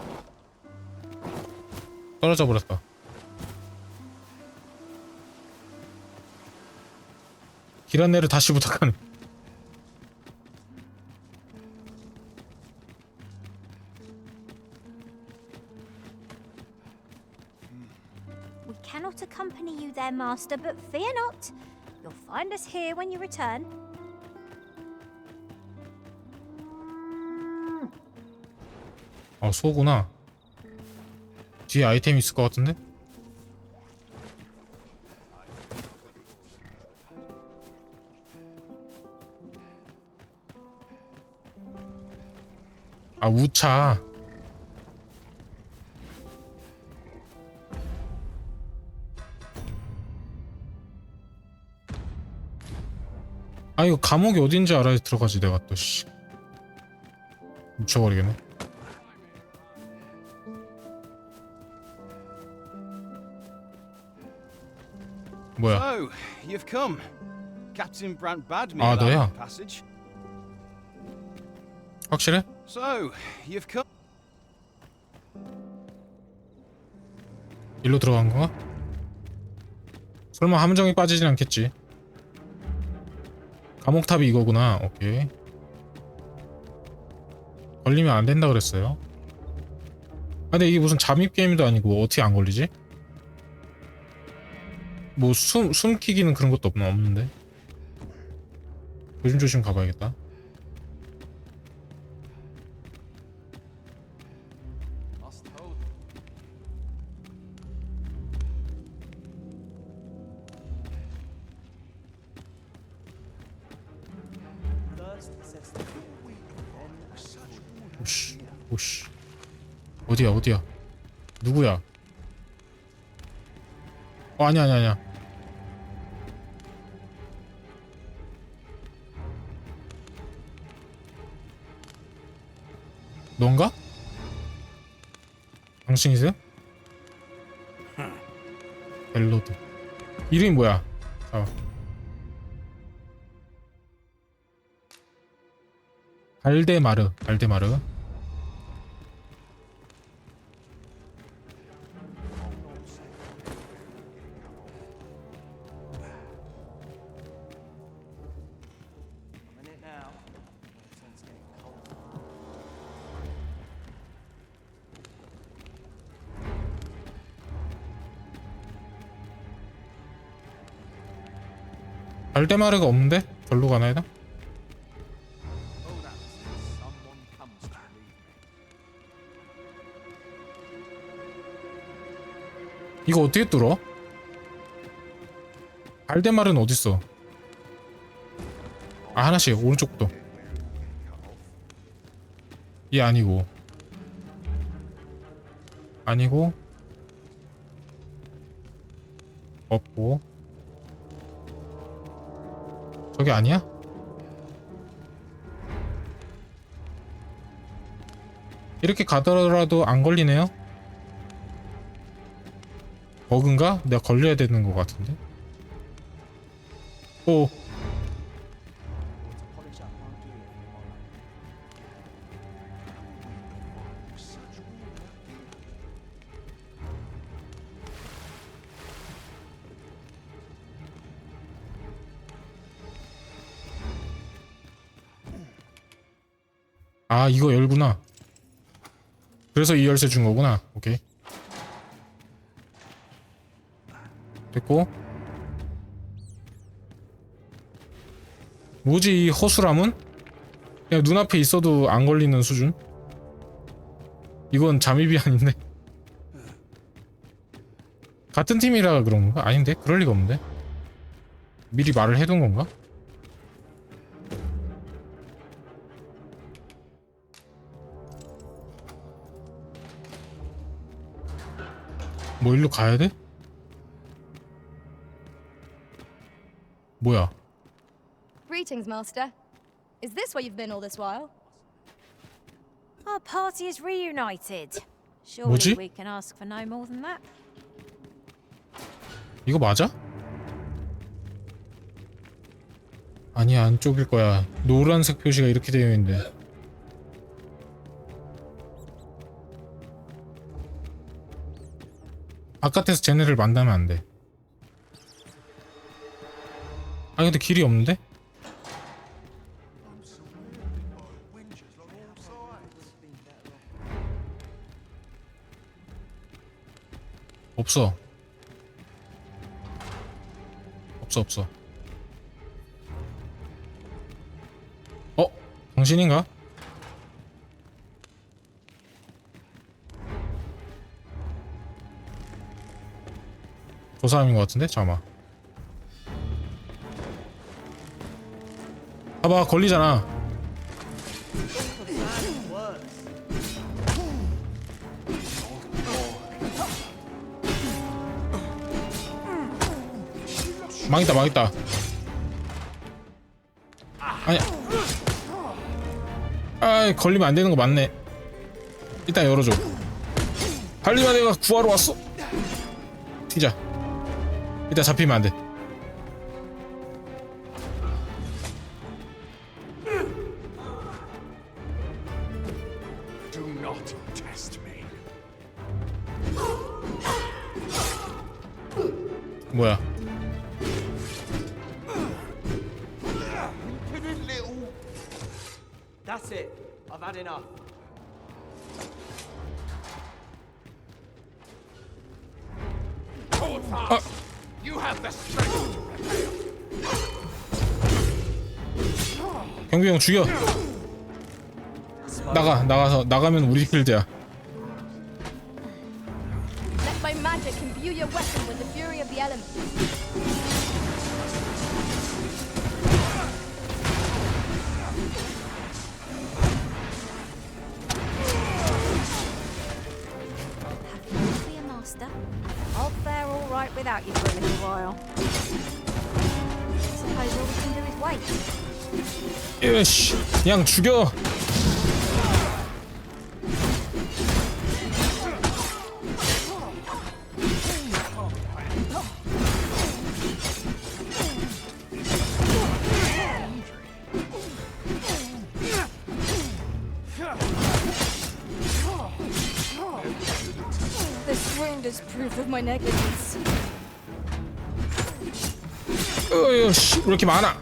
S1: 떨어져 버렸다. 길 안내를 다시 부탁하네.
S2: We cannot accompany you there, Master, but fear not. You'll find us here when you return.
S1: 소구나. 뒤에 아이템 있을 것 같은데? 우차. 이거 감옥이 어딘지 알아야 들어가지. 내가 또 씨. 미쳐버리겠네. 뭐야?
S13: So, you've come. Captain Brant bade me
S1: 아,
S13: allow
S1: 너야?
S13: passage.
S1: 확실해?
S13: So, you've come.
S1: 일로 들어간 건가? 설마 함정에 빠지진 않겠지. 감옥탑이 이거구나. 오케이. 걸리면 안 된다 그랬어요. 아, 근데 이게 무슨 잠입 게임도 아니고 어떻게 안 걸리지? 뭐 숨기기는 그런 것도 없는데. 조심조심 가봐야겠다. 오씨, 오씨. 어디야? 누구야? 아니야. 넌가? 당신이세요? 벨로드. 이름이 뭐야? 발데마르. 발데마르가 없는데? 절로 가나야 돼? 이거 어떻게 뚫어? 발데마르는 어딨어? 아, 하나씩 오른쪽부터. 얘 아니고 없고. 저게 아니야? 이렇게 가더라도 안 걸리네요? 버그인가? 내가 걸려야 되는 것 같은데? 오. 아, 이거 열구나. 그래서 이 열쇠 준 거구나. 오케이. 됐고. 뭐지 이 허술함은? 그냥 눈앞에 있어도 안 걸리는 수준? 이건 잠입이 아닌데. 같은 팀이라 그런 건가? 아닌데? 그럴 리가 없는데? 미리 말을 해둔 건가? 뭐 일로 가야 돼? 뭐야?
S3: Greetings, Master. Is this where you've been all this while?
S2: Our party is reunited.
S1: 뭐지?
S2: Surely we can ask for no more than that.
S1: 이거 맞아? 아니야, 안쪽일 거야. 노란색 표시가 이렇게 되어 있는데. 바깥에서 쟤네를 만나면 안 돼. 아, 근데 길이 없는데? 없어. 당신인가? 저 사람인 것 같은데? 잠깐만. 봐봐, 걸리잖아. 망했다. 아니야. 아, 걸리면 안 되는 거 맞네. 일단 열어줘. 할리가 내가 구하러 왔어. 튀자. 일단 잡히면 안 돼.
S11: Do not test me.
S1: 뭐야?
S14: That's it. I've had enough.
S12: Hold fast. You have the strength to repel.
S1: 경비형 죽여. 나가면 우리 필드야.
S3: Let my magic imbue your weapon with the fury of the elements.
S2: Have you for your master? I'll fare all right without you for a little while. Suppose all we can do is wait.
S1: 으씨, 그냥 죽여.
S3: This wound is proof of my negligence.
S1: 씨, 왜 이렇게 많아?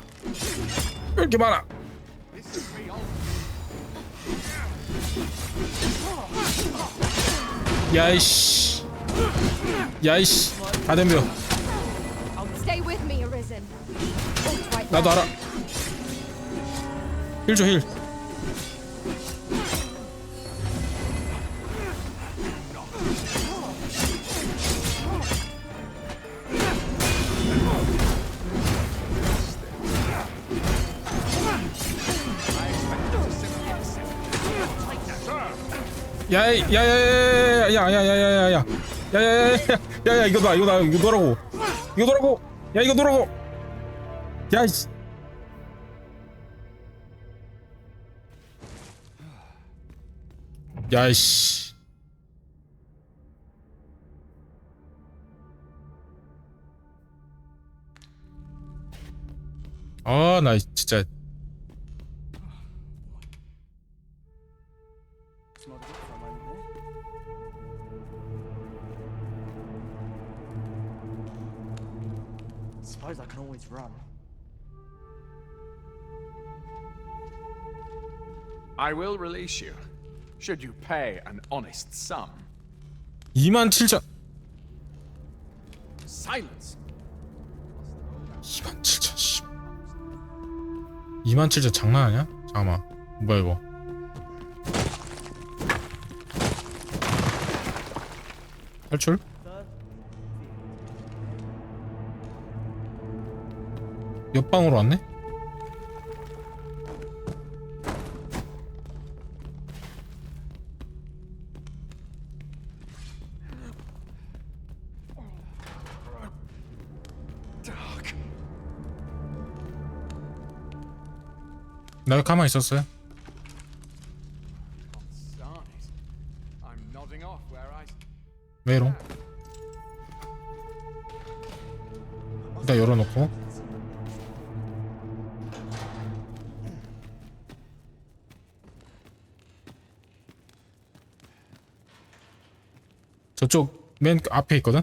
S1: 왜 이렇게 많아? 야이씨, 야이씨, 다 덤벼.
S3: Stay with me, Arisen. Right
S1: 나도 알아. 힐 줘, 힐. 야야야야야야야야야야야야야야야야 이거 놔, 이거 놓으라고. 이거 놓으라고. 야, 이거 놓으라고. 야이씨. 야이씨. 아, 나 진짜.
S14: Suppose I can always run.
S11: I will release you, should you pay an honest sum.
S1: 27,000.
S11: Silence.
S1: 27,000. 씨. 27,000 장난 아니야? 잠깐만. 뭐야 이거? 탈출? 옆방으로 왔네? 나 가만히 있었어요. 메롱. 일단 열어놓고. 저쪽 맨 앞에 있거든?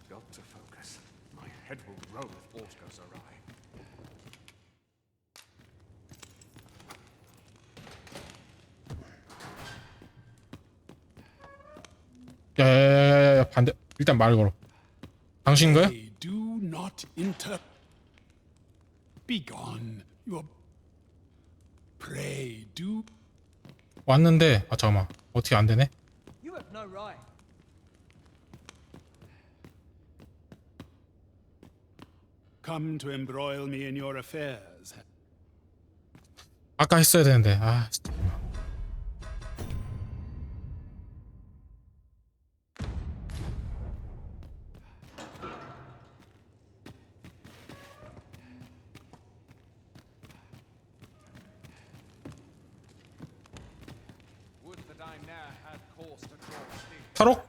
S11: Got to focus. My head will roll if aught goes awry.
S1: 야야야야야, 반대. 일단 말 걸어. 당신인가요?
S7: Do not inter. Be gone. Your pray do.
S1: 왔는데, 아 잠깐만, 어떻게 안 되네?
S14: You have no right.
S7: Come to embroil me in your affairs.
S1: 아까 했어야 되는데. 아 진짜. 탈옥?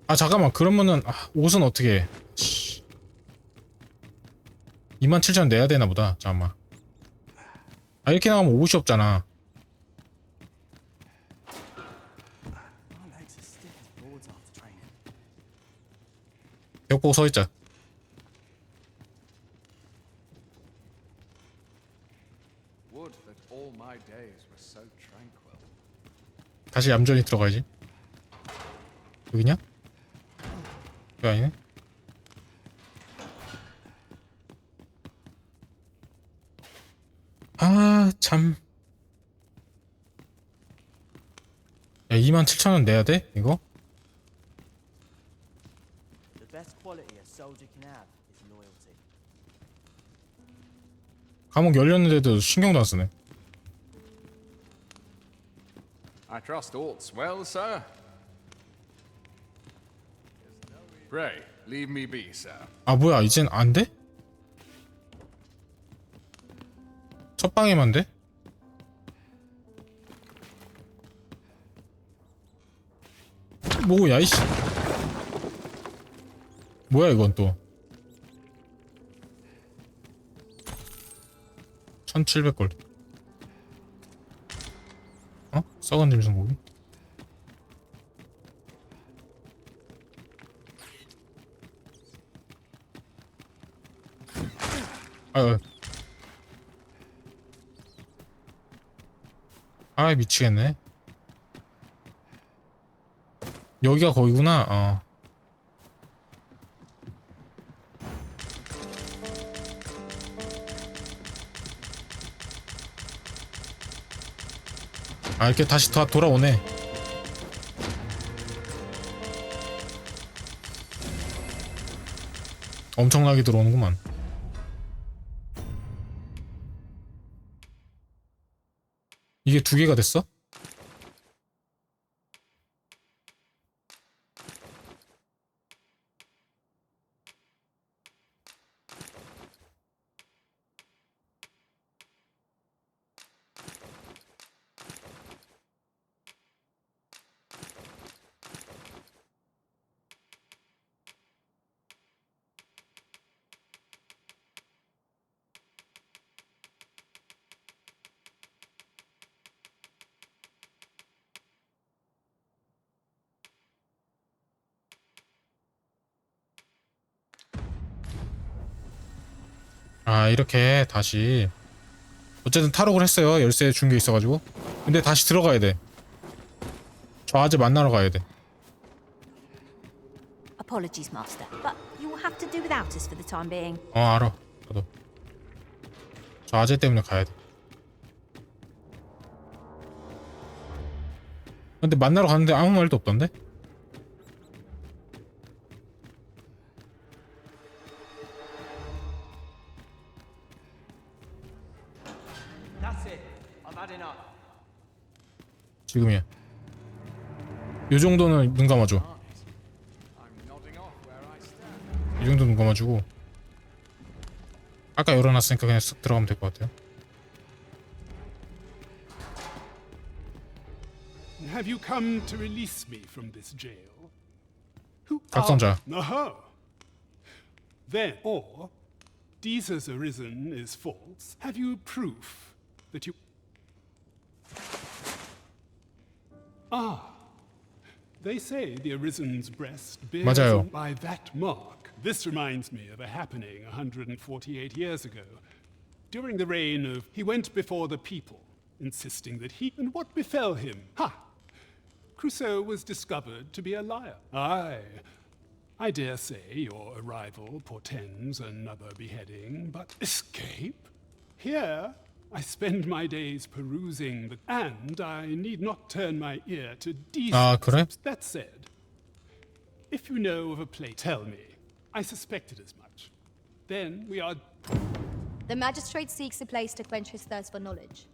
S1: 아 잠깐만, 그러면은 옷은 어떻게 해? 27,000원 내야 되나 보다. 잠깐만. 아, 이렇게 나가면 옷이 없잖아.
S14: My legs are stiff as boards after training.
S1: 벽 보고 서있자.
S11: Would that all my days were so tranquil.
S1: 다시 얌전히 들어가야지. 여기냐? 여기 아니네? 아, 참. 야, 27,000원 내야 돼? 이거?
S14: The best quality a soldier can have is loyalty.
S1: 감옥 열렸는데도 신경도 안 쓰네.
S11: I trust all's well, sir. Pray, leave me be, sir.
S1: 아, 뭐야, 이젠 안 돼? 첫 방에만 돼? 뭐야, 이씨. 뭐야, 이건 또. 1700골. 어? 썩은 짐승 고기? 아유. 아, 미치겠네. 여기가 거기구나. 어. 아, 이렇게 다시 다 돌아오네. 엄청나게 들어오는구만. 이게 2개가 됐어? 아, 이렇게 다시 어쨌든 탈옥을 했어요. 열쇠 준 게 있어가지고. 근데 다시 들어가야 돼. 저 아재 만나러 가야 돼.
S2: Apologies, Master, but you will have to do without us for the time being.
S1: 알아. 저도. 저 아재 때문에 가야 돼. 근데 만나러 갔는데 아무 말도 없던데?
S14: That's it. I've had enough.
S1: 지금이야. 요 정도는 눈 감아줘.
S11: I'm nodding off where I stand.
S1: 이 정도 눈 감아주고. 아까 열어놨으니까 그냥 쓱 들어가면 될 것 같아요.
S15: Have you come to release me from this jail? Who
S1: 각성자.
S15: Aha. Then, or Deezer's arisen is false. Have you proof that you? They say the Arisen's breast bears
S1: 맞아요.
S15: by that mark. This reminds me of a happening 148 years ago. During the reign of, he went before the people, insisting that he, and what befell him? Ha! Crusoe was discovered to be a liar. Aye, I dare say your arrival portends another beheading, but escape? Here, I spend my days perusing the, and I need not turn my ear to decent.
S1: 그래?
S15: That said, if you know of a place, tell me. I suspected as much. Then we are.
S16: The magistrate seeks a place to quench his thirst for knowledge.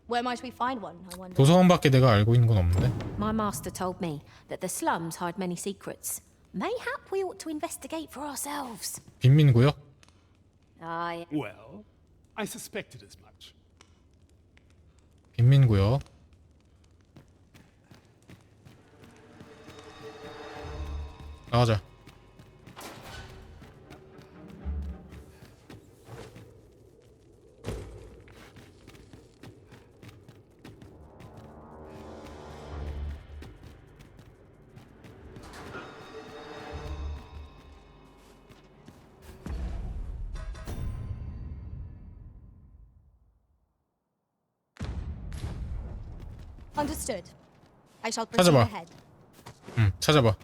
S16: Where might we find one, I wonder?
S1: 도서관밖에 내가 알고 있는 건 없는데.
S2: My master told me that the slums hide many secrets. Mayhap we ought to investigate for ourselves.
S1: 빈민구역?
S2: Aye.
S15: Well, I suspected as much.
S1: 빈민구역. 나가자.
S16: Understood. I shall proceed
S1: 찾아봐.
S16: ahead.
S1: 찾아봐.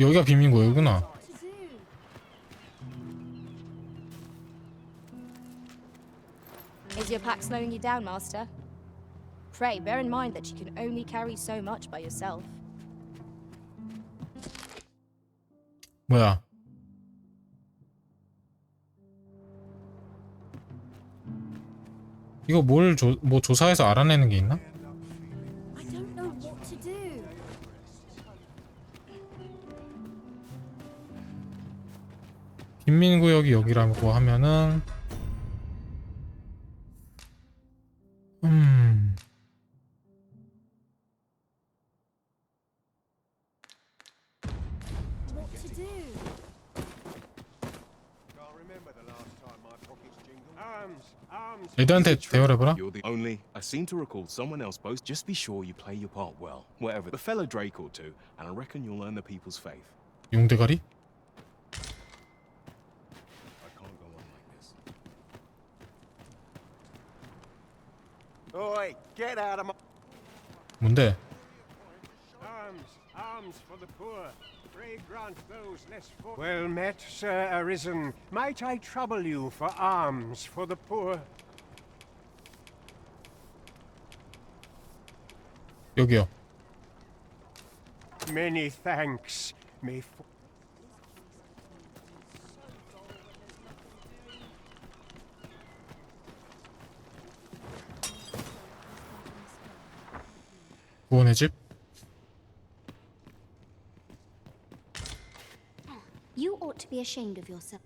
S1: 여기가 빈민고여구나.
S16: Is your pack slowing you down, Master? Pray, bear in mind that you can only carry so much by yourself.
S1: 뭐야? 이거 뭐 조사해서 알아내는 게 있나?
S2: I don't know what to do.
S1: 빈민구역이 여기라고 하면은
S2: What to do?
S1: 애들한테 대화해보라.
S17: You're the only. I seem to recall someone else boast. Just be sure you play your part well. Whatever. The fellow Drake ought to, and I reckon you'll earn the people's faith.
S1: 용대가리?
S17: I can't go on like this.
S18: Oi, get out of my...
S1: 뭔데?
S18: Arms for the poor. Pray grant those less fortunate. Well met, Sir Arisen. Might I trouble you for alms for the poor?
S1: 여기요.
S18: Many thanks. May
S1: 구원의 집?
S2: You ought to be ashamed of yourself.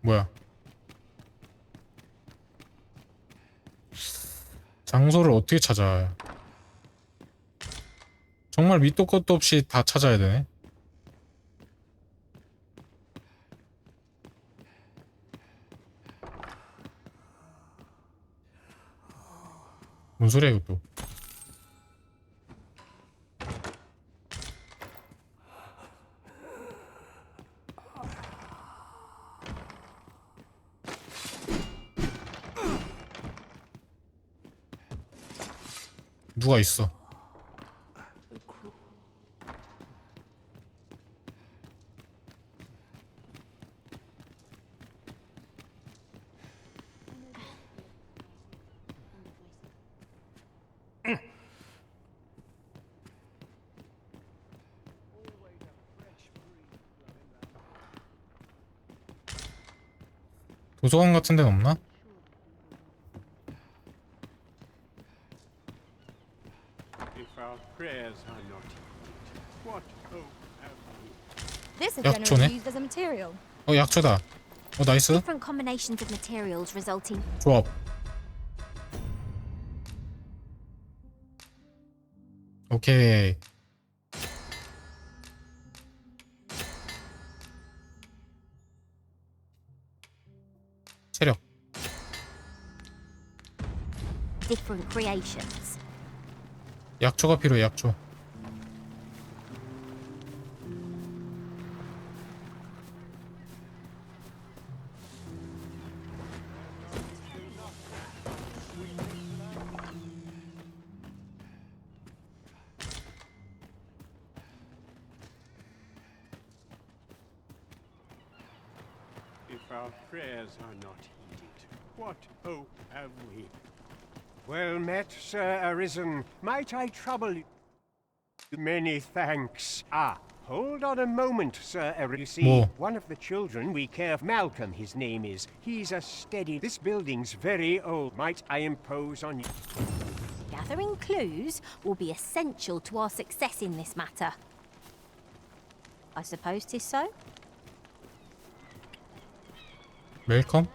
S1: 뭐야? 장소를 어떻게 찾아? 정말 밑도 끝도 없이 다 찾아야 되네. 뭔 소리야 이것도? 누가 있어? 도서관 같은 데는 없나?
S18: if our prayers are not heeded, what hope have we?
S16: This is
S1: 약초네?
S16: generally used as a material.
S1: 약초다. 나이스.
S2: Different combinations of materials resulting.
S1: 조합. 오케이. 체력.
S2: Different creations.
S1: 약초가 필요해. 약초.
S18: If our prayers are not heeded, what hope have we? Well met, Sir Arisen. Might I trouble you? Many thanks. Hold on a moment, Sir Arisen. You see,
S1: 뭐?
S18: one of the children we care for, Malcolm his name is. He's a steady... This building's very old. Might I impose on you?
S2: Gathering clues will be essential to our success in this matter. I suppose 'tis so?
S1: 웰컴?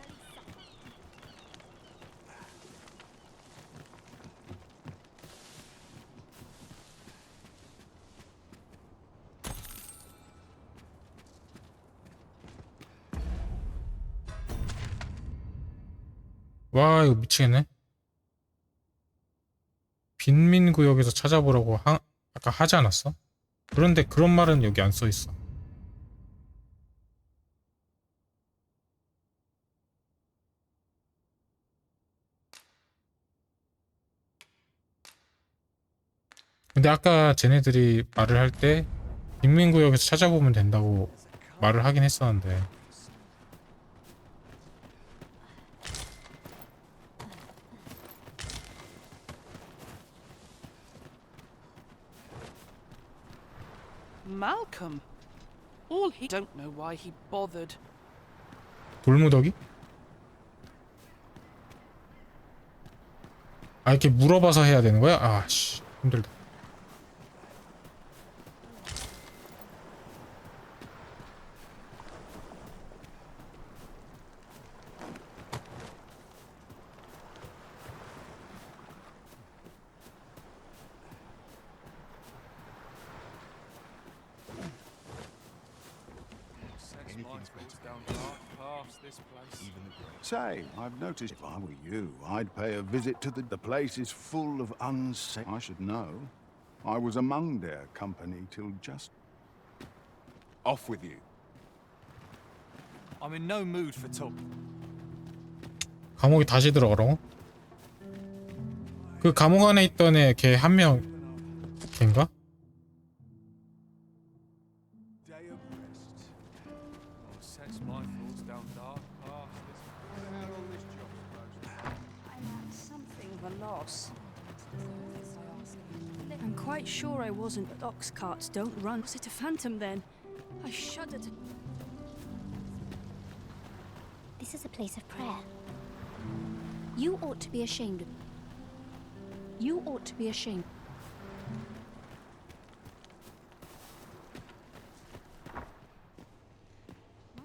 S1: 와 이거 미치겠네. 빈민구역에서 찾아보라고 아까 하지 않았어? 그런데 그런 말은 여기 안 써있어. 근데 아까 쟤네들이 말을 할 때 빈민구역에서 찾아보면 된다고 말을 하긴 했었는데.
S5: Malcolm. All he don't know why he bothered.
S1: 돌무더기? 아, 이렇게 물어봐서 해야 되는 거야? 아, 씨, 힘들다.
S12: Say, I've noticed if I were you, I'd pay a visit to the place is full of unsafe. I should know. I was among their company till just...
S17: Off with you.
S4: I'm in no mood for talk.
S1: 감옥에 다시 들어가라고? 그 감옥 안에 있던 애 걔 한 명 걔인가?
S3: I'm quite sure I wasn't, but ox carts don't run. Was it a phantom then? I shudder to...
S2: This is a place of prayer. You ought to be ashamed of... You ought to be ashamed.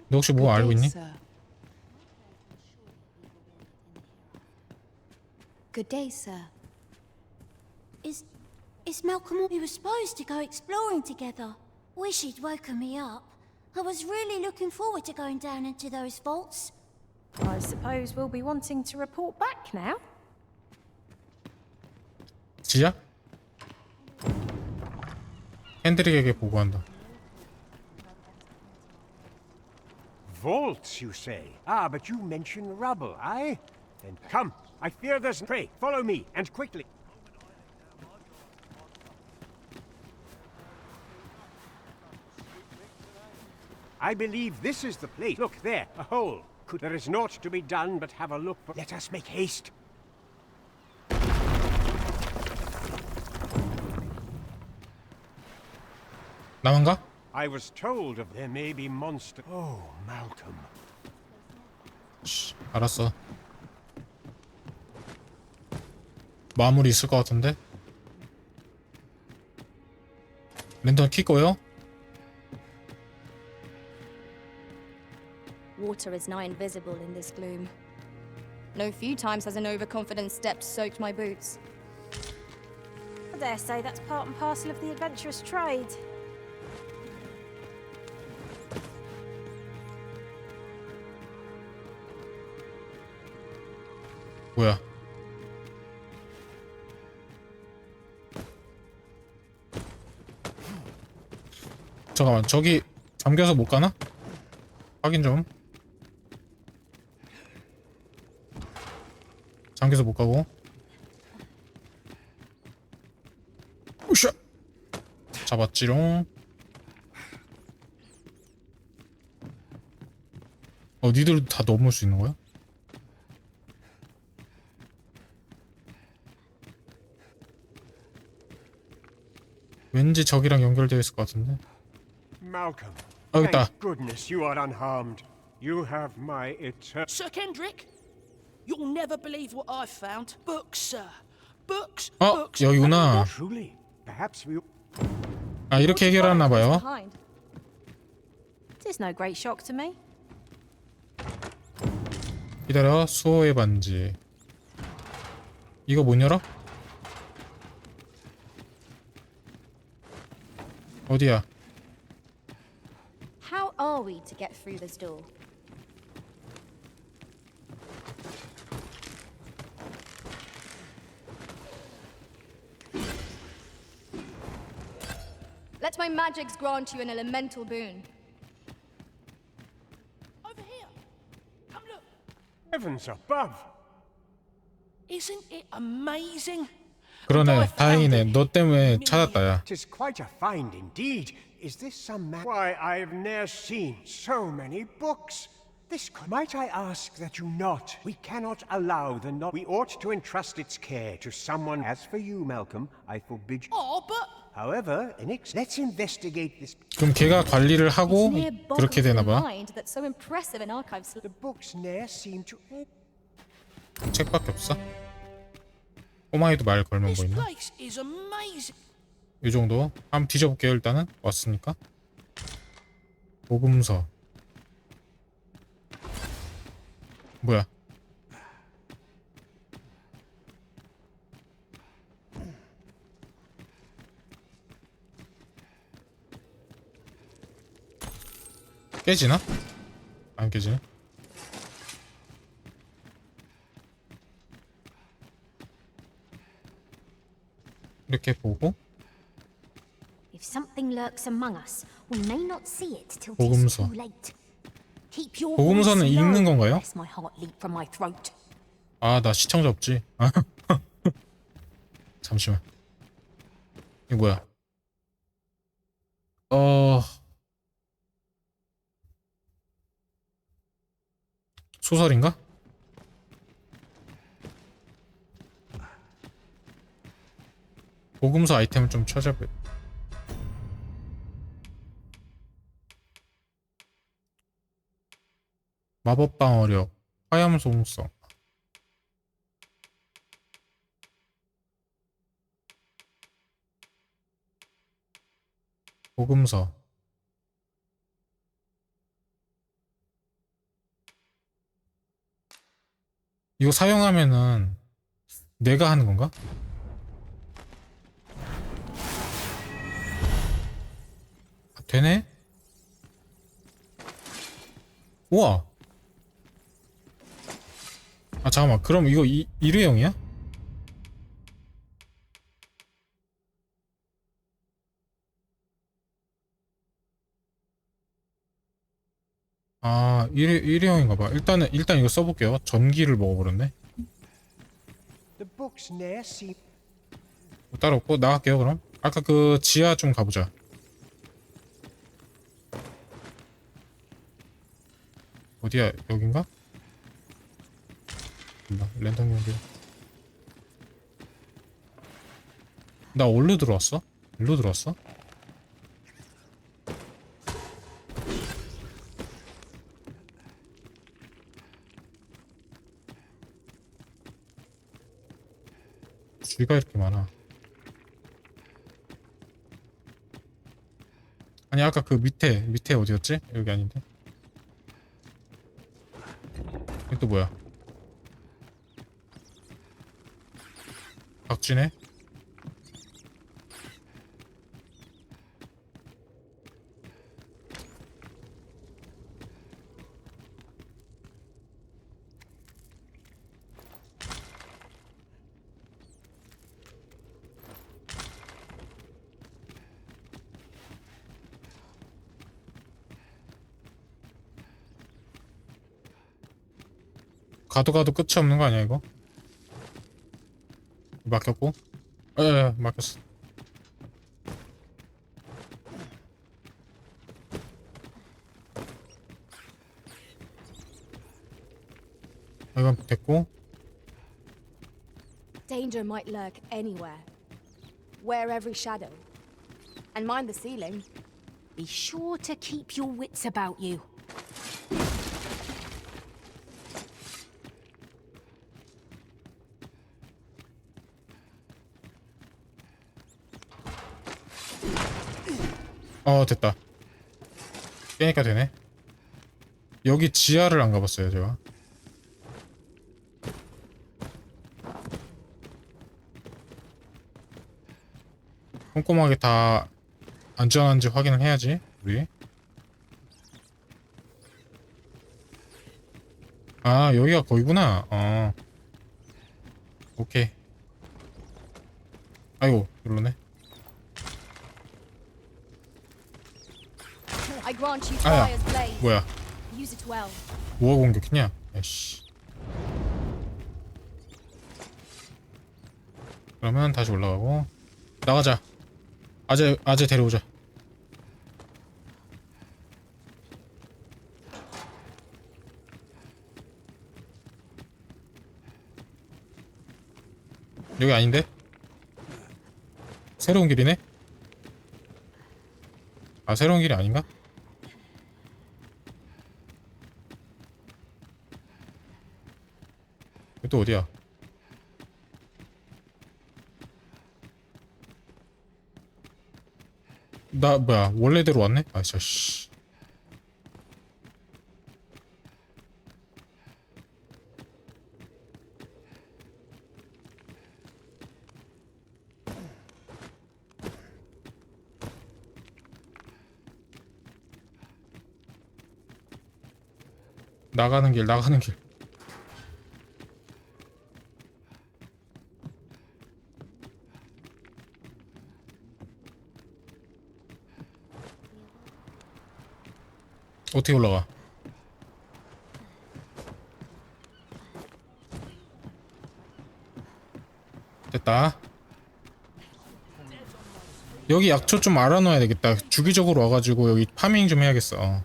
S1: 너 혹시 뭐 알고 있니?
S2: Good day, sir. Is Malcolm... We were supposed to go exploring together. Wish he'd woken me up. I was really looking forward to going down into those vaults.
S9: I suppose we'll be wanting to report back now.
S1: 지야? 헨드릭에게 보고한다.
S18: Vaults, you say? Ah, but you mention rubble, aye? Then come. I fear there's... Pray, follow me, and quickly. I believe this is the place. Look, there, a hole. There is naught to be done but have a look. But let us make haste.
S1: 나만가?
S18: I was told of there may be monster. Oh, Malcolm.
S1: 알았어. 마무리 있을 것 같은데? 랜턴 켜고요.
S16: Water is nigh invisible in this gloom. No few times has an overconfident step soaked my boots.
S3: I dare say that's part and parcel of the adventurous trade.
S1: 뭐야? 잠깐만, 저기 잠겨서 못 가나? 확인 좀. 잠겨서 못 가고. 으쌰! 잡았지롱. 니들 다 넘을 수 있는 거야? 왠지 저기랑 연결되어 있을 것 같은데.
S18: Malcolm.
S1: 있다.
S18: Thank goodness you are unharmed. You have my eternal...
S5: Sir Kendrick, you'll never believe what I've found. Books, sir. Books.
S1: 여기구나.
S18: Truly. Perhaps we...
S1: 아, 이렇게 해결하나 봐요.
S3: It is no great shock to me.
S1: 기다려. 수호의 반지. 이거 못 열어? 어디야?
S16: How are we to get through this door? Let my magics grant you an elemental boon.
S5: Over here. Come look.
S18: Heavens above!
S5: Isn't it amazing?
S1: 그러네. 다행이네. 너 때문에 찾았다, 야.
S18: Tis quite a find indeed. Is this some man? Why, I've never seen so many books. This might I ask that you not? We cannot allow the not. We ought to entrust its care to someone. As for you, Malcolm, I forbid you.
S5: Oh, but
S18: However, let's investigate this.
S1: 그럼 걔가 관리를 하고 그렇게 되나 봐.
S16: That's so impressive in archives.
S18: The books ne'er seem to.
S1: 책밖에 없어? 꼬마이도 말 걸면
S5: this
S1: 보이나?
S5: place is amazing.
S1: 이 정도? 한번 뒤져볼게요. 일단은 왔으니까. 복음서. 뭐야? 깨지나? 안 깨지네. 이렇게 보고
S2: If something lurks among us, we may not see it till
S1: 복음서.
S2: too late. Keep your
S1: 복음서는
S2: voice low,
S1: 읽는 건가요?
S2: lest my heart leap from my throat.
S1: 아, 나 시청자 없지. 잠시만. 이거 뭐야? 소설인가? 복음서 아이템을 좀 찾아봐요. 마법 방어력, 화염 소음성. 복음서. 이거 사용하면은 내가 하는 건가? 아, 되네? 우와. 아, 잠깐만. 그럼 이거 일회용이야? 아, 일회용인가봐. 일단 이거 써볼게요. 전기를 먹어버렸네.
S18: The books ne'er seem.
S1: 뭐 따로 없고 나갈게요. 그럼 아까 그 지하 좀 가보자. 어디야? 여긴가? 몰라. 랜턴 연결. 나 어디로 들어왔어? 일로 들어왔어? 쥐가 이렇게 많아. 아니 아까 그 밑에 어디였지? 여기 아닌데? 이게 또 뭐야? 박쥐네? 가도 끝이 없는 거 아니야 이거? 막혔고? 막혔어. 이건 됐고.
S16: Danger might lurk anywhere. Wear every shadow. And mind the ceiling.
S2: Be sure to keep your wits about you.
S1: 됐다. 깨니까 되네. 여기 지하를 안 가봤어요 제가. 꼼꼼하게 다 안전한지 확인을 해야지 우리. 아 여기가 거기구나. 오케이. 아이고 별로네.
S16: I grant you
S1: 아야
S16: fire's blaze.
S1: 뭐야?
S16: Use it well.
S1: 뭐가 공격했냐? 아이씨. 그러면 다시 올라가고 나가자. 아재 데려오자. 여기 아닌데? 새로운 길이네? 아, 새로운 길이 아닌가? 여기 또 어디야? 나 뭐야, 원래대로 왔네? 아 진짜 씨. 나가는 길. 어떻게 올라가? 됐다. 여기 약초 좀 알아놔야 되겠다. 주기적으로 와가지고 여기 파밍 좀 해야겠어.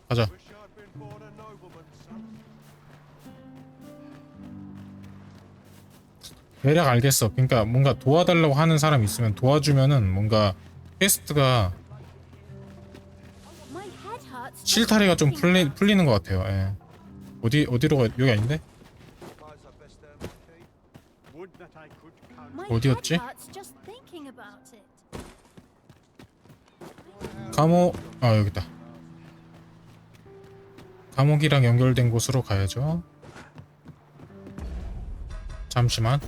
S1: 가자. 대략 알겠어. 그러니까 뭔가 도와달라고 하는 사람 있으면 도와주면은 뭔가 퀘스트가 실타래가 좀 풀리는 것 같아요. 예. 어디로 가? 여기 아닌데? 어디였지? 감옥. 아, 여기 있다. 감옥이랑 연결된 곳으로 가야죠. 잠시만.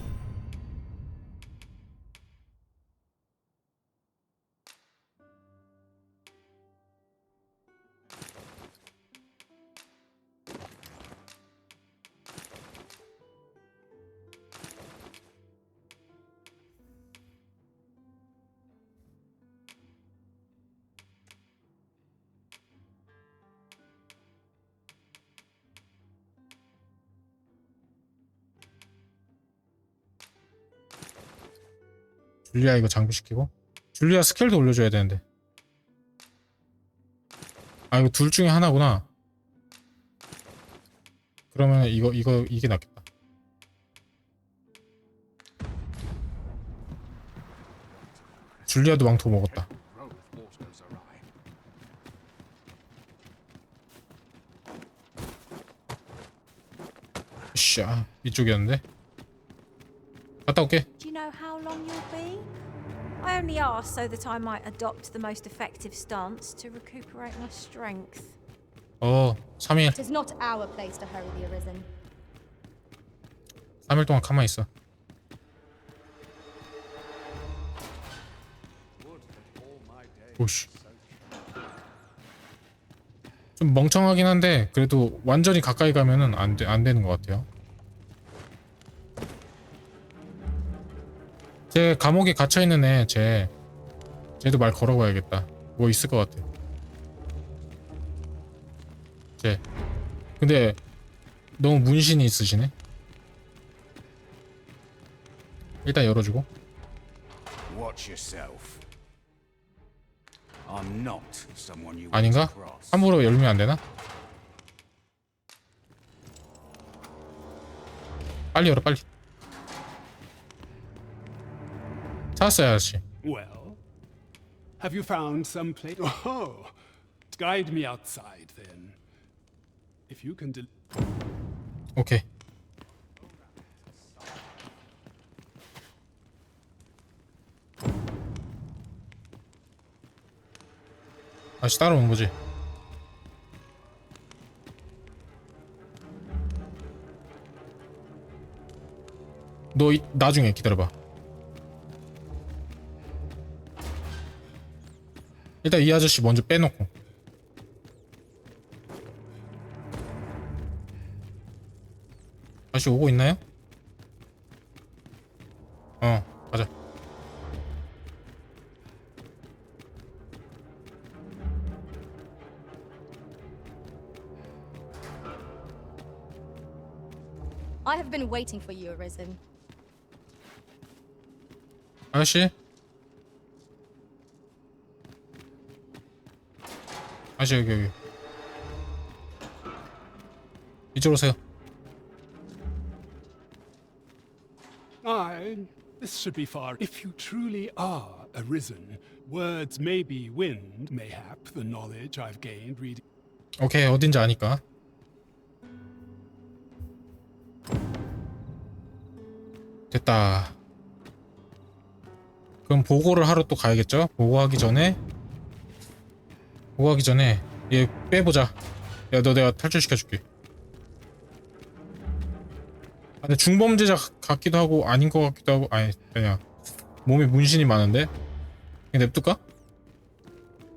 S1: 줄리아 이거 장비시키고. 줄리아 스킬도 올려줘야 되는데. 아, 이거 둘 중에 하나구나. 그러면 이게 낫겠다. 줄리아도 망토 먹었다. 샤, 이쪽이었는데. 갔다 올게.
S3: Do you know how long you'll be? I only asked so that I might adopt the most effective stance to recuperate my strength.
S1: 3일.
S16: It is not our place to hurry the arisen.
S1: 3일 동안 가만히 있어. 오씨. 좀 멍청하긴 한데 그래도 완전히 가까이 가면은 안 되는 것 같아요. 제 감옥에 갇혀있는 애, 쟤도 말 걸어봐야겠다. 뭐 있을 것 같아. 근데 너무 문신이 있으시네. 일단 열어주고.
S12: Watch yourself. I'm not someone you
S1: 아닌가? 함부로 열면 안 되나? 빨리 열어, 빨리. 찾았어요, 아저씨.
S15: Well, have you found some place? Oh, guide me outside then. If you can
S1: 오케이. 다시 따라오는 거지. 너 나중에 기다려봐. 일단 이 아저씨 먼저 빼놓고. 다시 오고 있나요? 가자.
S16: I have been waiting for you, Arisen.
S1: 아저씨? 아저씨 여기. 이쪽으로 오세요.
S15: This should be far. If you truly are arisen, words may be wind, mayhap the knowledge I've gained reading.
S1: 오케이, 어딘지 아니까. 됐다. 그럼 보고를 하러 또 가야겠죠? 보고하기 전에 얘 빼보자. 야, 너 내가 탈출시켜줄게. 아, 근데 중범죄자 같기도 하고 아닌 것 같기도 하고. 아니야, 몸에 문신이 많은데 그냥 냅둘까?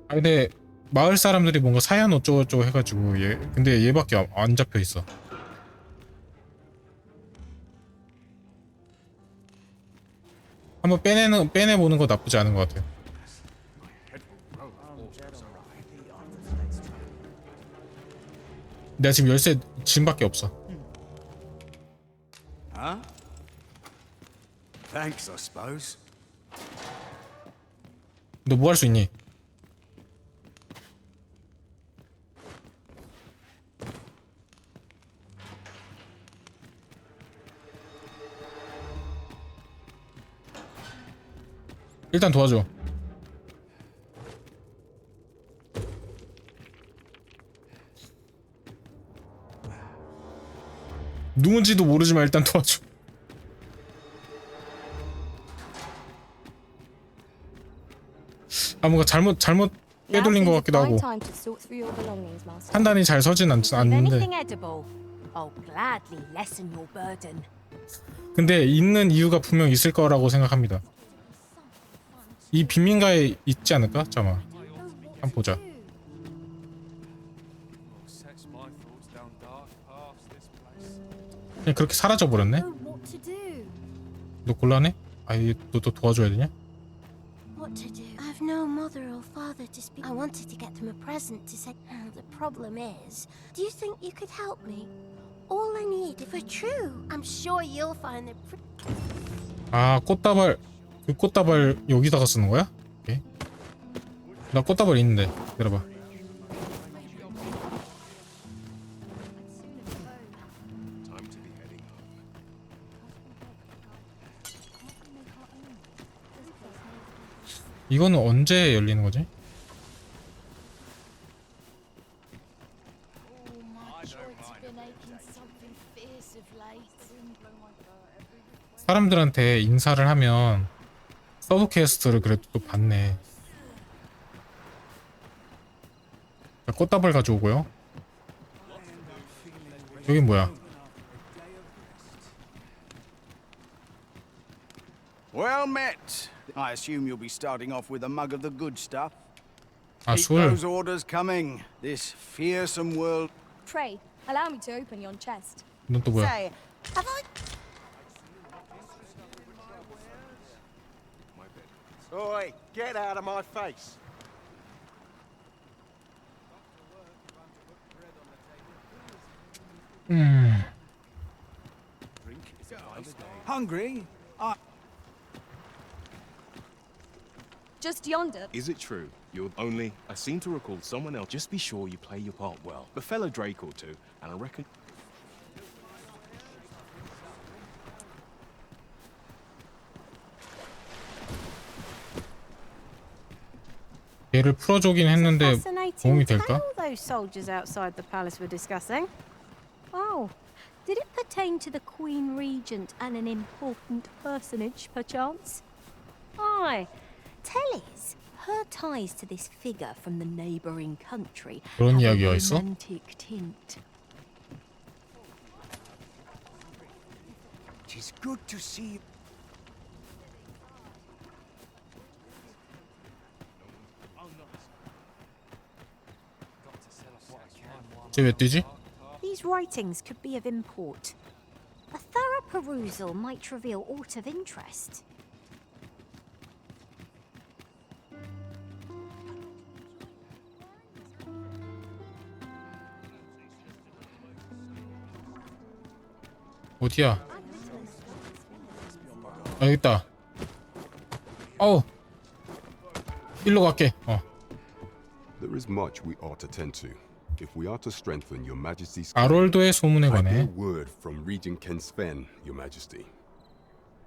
S1: 아, 근데 마을 사람들이 뭔가 사연 어쩌고저쩌고 해가지고 근데 얘밖에 안 잡혀있어. 한번 빼내보는 거 나쁘지 않은 것 같아요. 내가 지금 열쇠 짐밖에 없어.
S12: Huh? Thanks, I suppose.
S1: 너 뭐 할 수 있니? 일단 도와줘. 누군지도 모르지만 일단 도와줘. 아, 뭔가 잘못 빼돌린 것 같기도 하고. 판단이 잘 서진 않는데.
S3: Anything edible? I'll gladly lessen your burden.
S1: 근데 있는 이유가 분명 있을 거라고 생각합니다. 이 빈민가에 있지 않을까? 잠깐만, 한번 보자. 그냥 그렇게 사라져 버렸네. 너 곤란해? 너도 도와줘야 되냐?
S2: What to do? I've no mother or father to speak. I wanted to get them a present to say. The problem is, do you think you could help me? All I need, if it's true, I'm sure you'll find the.
S1: 아, 꽃다발. 그 꽃다발 여기다가 쓰는 거야? 오케이. 나 꽃다발 있는데. 기다려봐. 이거는 언제 열리는 거지? 사람들한테 인사를 하면 서브 퀘스트를 그래도 또 받네. 자, 꽃다발 가져오고요. 여긴 뭐야?
S12: Well met. I assume you'll be starting off with a mug of the good stuff.
S1: 아,
S12: Keep
S1: 술.
S12: those orders coming. This fearsome world.
S16: Pray, allow me to open yon chest.
S1: 넌 또 뭐야?
S2: Say, have I?
S18: Oi, get out of my face.
S7: Hungry?
S16: Just yonder.
S17: Is it true? You're only... I seem to recall someone else. Just be sure you play your part well. The fellow Drake or two, and I reckon...
S1: 얘를 풀어주긴 했는데 도움이 될까?
S3: All those soldiers outside the palace were discussing. Oh, did it pertain to the Queen Regent and an important personage, perchance? Aye, Telly's. Her ties to this figure from the neighbouring country
S1: 그런
S3: have a
S1: 이야기가 있어?
S3: romantic tint.
S18: Tis good to see.
S1: 쟤 왜 뛰지?
S3: These writings could be of import. A thorough perusal might reveal aught of interest.
S1: 어디야? 아, 여기 있다. 어우. 일로 갈게.
S8: There is much we ought to tend to. If we are to strengthen your majesty's
S1: 아롤도의 소문에
S8: I bear
S1: 관해.
S8: word from Regent Ken Sven, your majesty.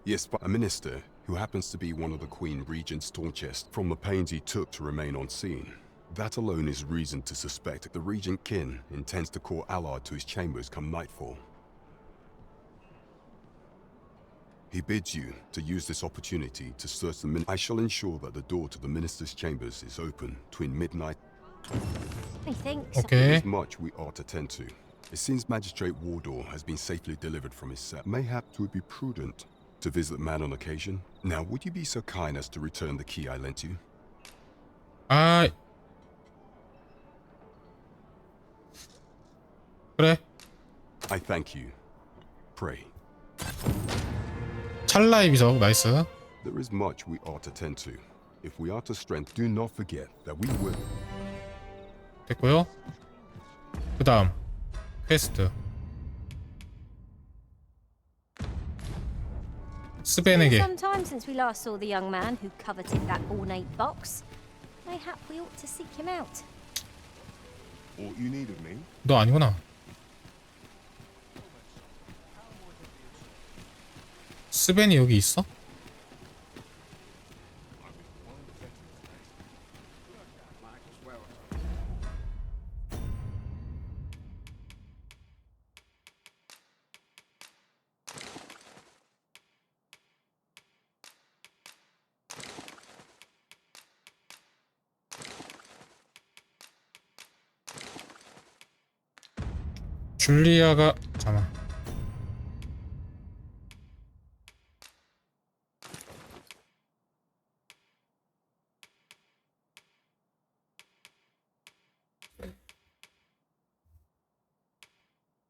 S8: Yes, but a minister who happens to be one of the Queen Regent's Taunchest from the pains he took to remain on scene. That alone is reason to suspect the Regent Kin intends to call Allard to his chambers come nightfall. He bids you to use this opportunity to search the I shall ensure that the door to the minister's chambers is open between midnight.
S3: Methinks.
S1: Okay.
S8: There is much we ought to tend to. It seems Magistrate Wardor has been safely delivered from his cell. Mayhap it would be prudent to visit the man on occasion. Now, would you be so kind as to return the key I lent you?
S1: 아. 그래.
S8: I thank you. Pray.
S1: 찰나의 비석 나이스.
S8: There is much we ought to tend to. If we are to strength, do not forget that we will.
S1: 됐고요. 그 다음 퀘스트. 스벤에게.
S3: Some time since we last saw the young man who coveted that ornate box. Mayhap we ought to seek him out.
S8: All you need of me?
S1: 너 아니구나. 스벤이 여기 있어? 줄리아가 잠깐.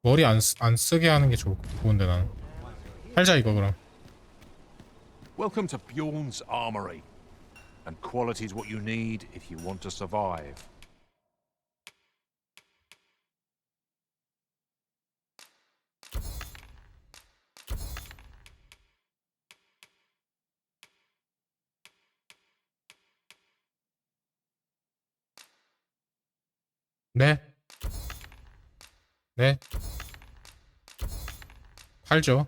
S1: 머리 안 쓰게 하는 게 좋은데 나는. 팔자 이거 그럼.
S10: Welcome to Bjorn's Armory. And quality's what you need if you want to survive.
S1: 네. 네. 팔죠.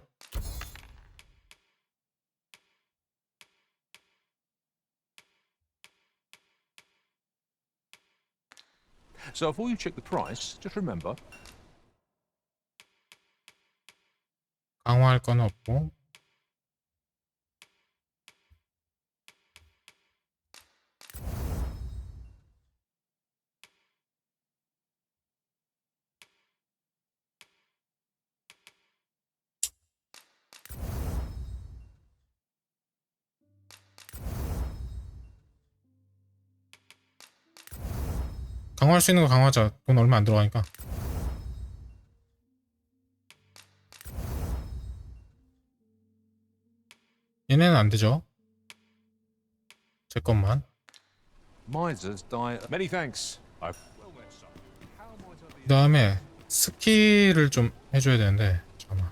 S10: So before you check the price, just remember.
S1: 강화할 건 없고. 강화할 수 있는 거 강화하자. 돈 얼마 안 들어가니까. 얘네는 안 되죠. 제 것만.
S10: Misers die. Many thanks.
S1: 그 다음에 스킬을 좀 해줘야 되는데. 잠깐만.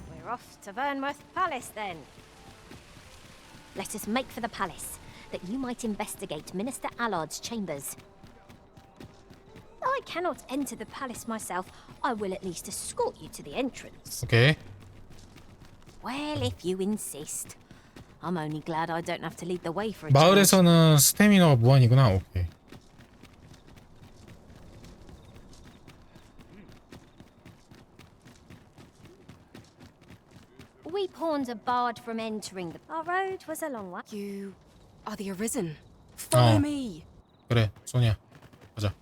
S3: We're off to Vernworth Palace then. Let us make for the palace, that you might investigate Minister Allard's chambers. I cannot enter the palace myself. I will at least escort you to the entrance.
S1: 오케이.
S3: Well, if you insist. I'm only glad I don't have to lead the way for a change.
S1: 마을에서는 스태미너가 무한이구나. 오케이.
S3: We pawns are barred from entering the... Our road was a long one.
S6: You are the Arisen. Follow
S1: 어.
S6: me.
S1: 그래, 소니야. 가자.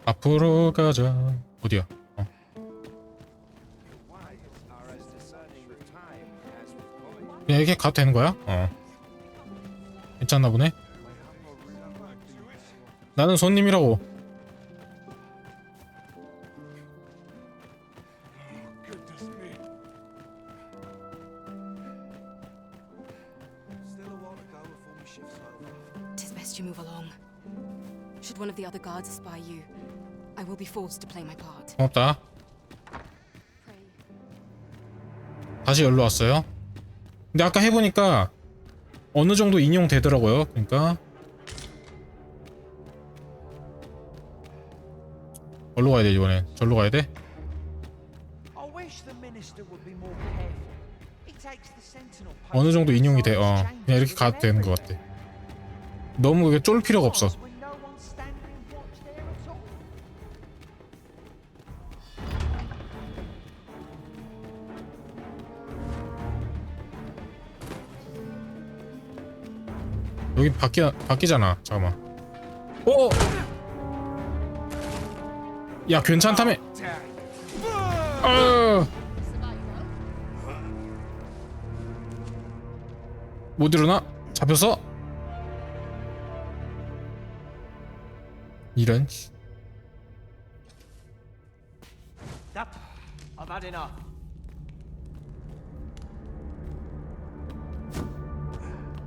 S1: 앞으로 가자. 어디야? 그냥 이렇게 가도 되는 거야? 괜찮나 보네. 나는 손님이라고.
S6: you move along. Should one of the other guards spy you, I will be forced to play my part.
S1: 고맙다. 다시 여기로 왔어요. 근데 아까 해보니까 어느 정도 인용되더라고요. 그러니까 어디로 가야 돼 이번엔? 절로 가야 돼?
S4: I wish the minister would be more careful. He takes the sentinel post
S1: 어느 정도 인용이 돼.
S4: outside his
S1: 그냥
S4: chambers
S1: 이렇게 가도
S4: with
S1: 되는 것
S4: everything.
S1: 같아. 너무 그게 쫄 필요가 없어.
S4: When no one's standing watch there at all.
S1: 여기 바뀌잖아. 잠깐만. 오! 야 괜찮다며. 못 일어나? 잡혔어? 이런.
S14: I've had enough.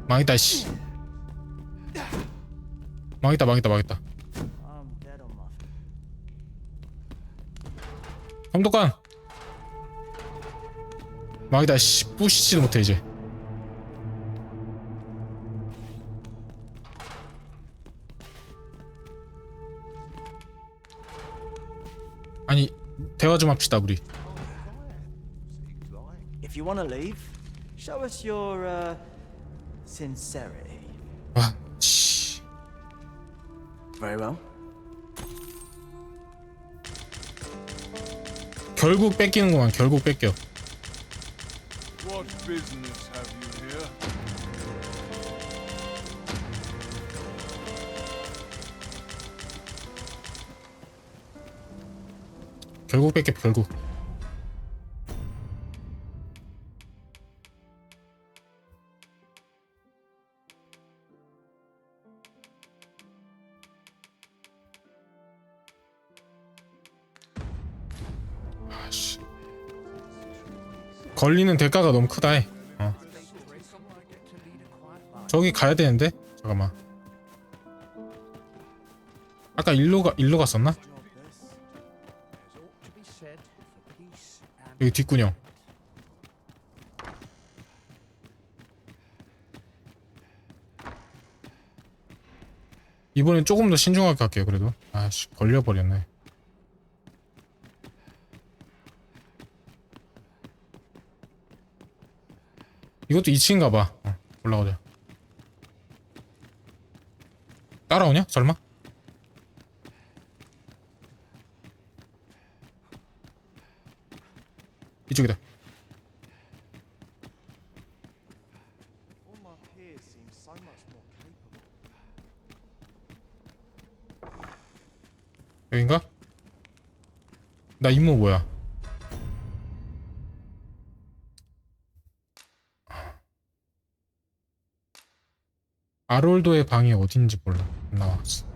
S1: 망했다 씨. 망했다.
S14: I'm dead on my
S1: 감독관. 망했다 씨. 부시지도 못해 이제. 아니 대화 좀 합시다 우리.
S14: If you want to leave, show us your sincerity.
S1: 아, 씨.
S14: Very well.
S1: 결국 뺏기는구만. 결국 뺏겨.
S12: What business have you here?
S1: 결국 뺏겨. 결국. 아씨. 걸리는 대가가 너무 크다 해. 저기 가야 되는데? 잠깐만. 아까 일로 갔었나? 여기 뒷구녕. 이번엔 조금 더 신중하게 갈게요. 그래도 아씨 걸려버렸네. 이것도 2층인가봐. 올라가자. 따라오냐? 설마? 이쪽이다.
S14: All my peers seem so much more capable.
S1: 여긴가? 나 임무 뭐야? 아롤도의 방이 어딘지 몰라. 안 나왔어.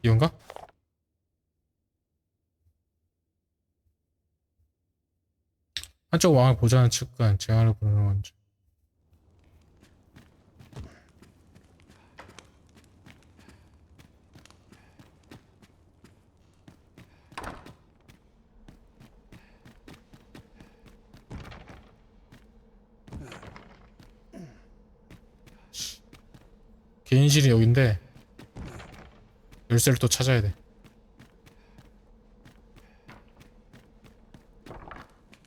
S1: 이건가? 한쪽 왕을 보좌하는 측간 제안을 보내는 건지. 개인실이 여긴데 열쇠를 또 찾아야 돼.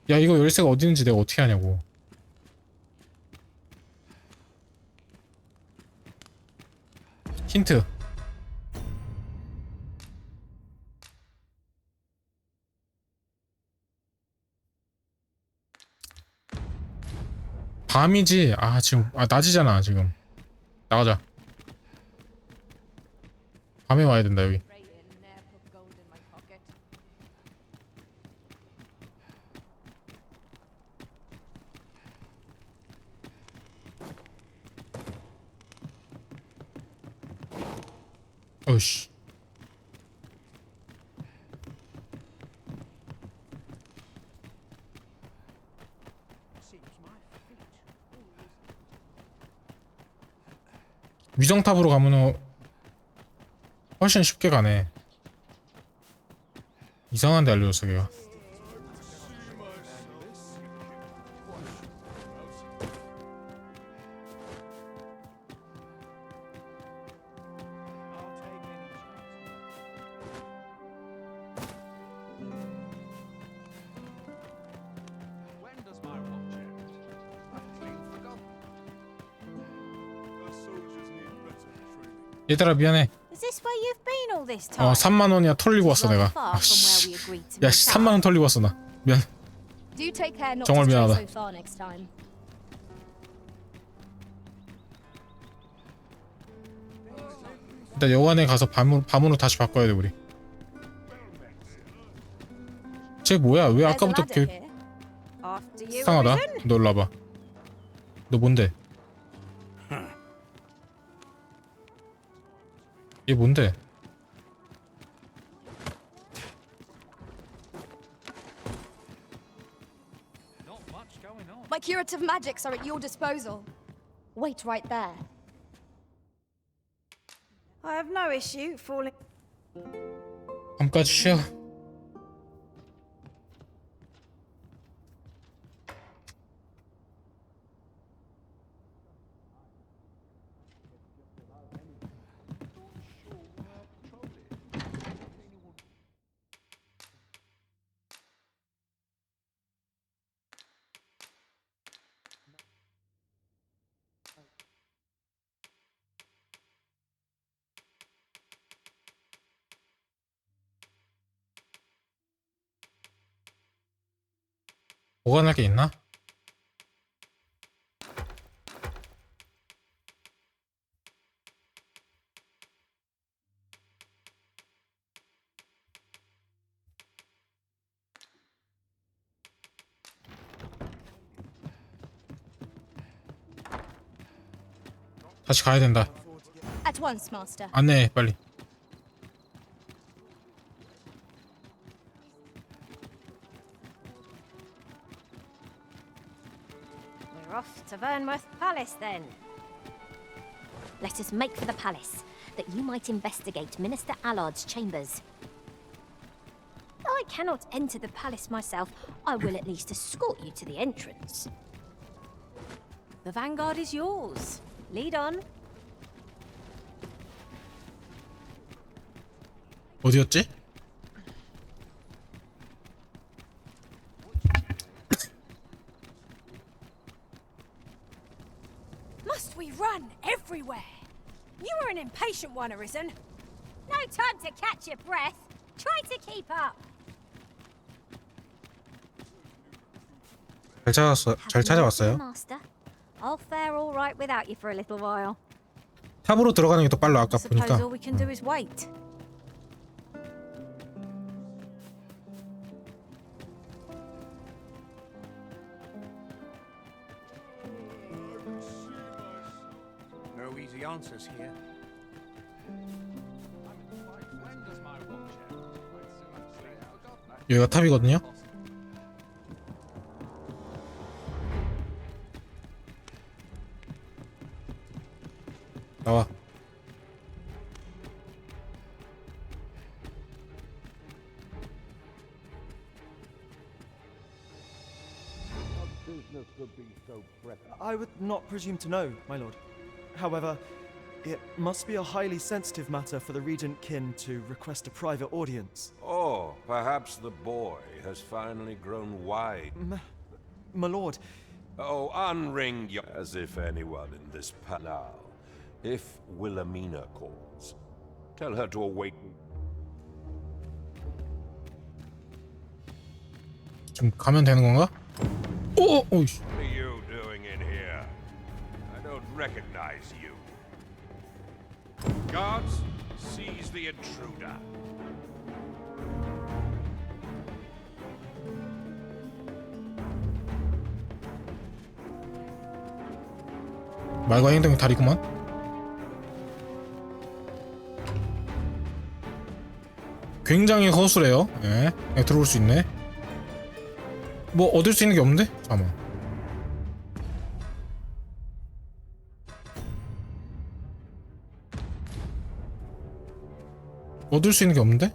S1: 야 이거 열쇠가 어디 있는지 내가 어떻게 하냐고. 힌트. 밤이지. 아 지금 낮이잖아 지금. 나가자. 밤에 와야 된다 여기. 어이씨. 위정탑으로 가면은 훨씬 쉽게 가네. 이상한 데 알려줬어 걔가. 얘들아 미안해.
S3: Is this where you've been all this time?
S1: 3만원이야 털리고 왔어 내가.
S3: Far from where we agreed to
S1: 야
S3: meet
S1: 3만원 털리고 왔어 나. 미안.
S16: Do take care not
S1: 정말
S16: to stray
S1: 미안하다.
S16: so far next time.
S1: 일단 여관에 가서 밤으로 다시 바꿔야 돼 우리. 쟤 뭐야? 왜 아까부터
S3: There's a
S1: 이렇게
S3: ladder here. After you,
S1: 이상하다.
S3: Arisen.
S1: 너 일로 와봐. 너 뭔데? 얘 뭔데?
S16: My curative magics are at your disposal. Wait right there.
S3: I have no issue falling.
S1: 밤까지 쉬어. 보관할 게 있나? 다시 가야 된다.
S16: At once, master.
S1: 안내해 빨리.
S3: We're off to Vernworth Palace then.
S2: Let us make for the palace, that you might investigate Minister Allard's chambers.
S3: Though I cannot enter the palace myself, I will at least escort you to the entrance. The vanguard is yours. Lead on.
S1: 어디였지?
S3: Must we run everywhere? You are an impatient one, Arisen. No time to catch your breath. Try to keep up.
S1: 잘 찾아왔어요.
S3: Master, I'll fare all right without you for a little while.
S1: 탑으로 들어가는 게 더 빨라 아까
S3: Suppose
S1: 보니까.
S3: all we can do is wait.
S18: No easy answers here.
S1: 여기가 탑이거든요. 나와.
S19: I would not presume to know, my lord. However, it must be a highly sensitive matter for the Regent Kin to request a private audience.
S20: Oh, perhaps the boy has finally grown wide.
S19: My lord.
S20: Oh, unring your... As if anyone in this now. If Wilhelmina calls, tell her to await.
S1: 지금 가면 되는 건가? 오, 오이씨.
S20: What are you doing in here? I don't recognize you. Guards, seize the intruder.
S1: 말과 행동이 다르구만. 굉장히 허술해요. 예, 그냥 들어올 수 있네. 뭐 얻을 수 있는 게 없는데? 잠깐만. 얻을 수 있는 게 없는데?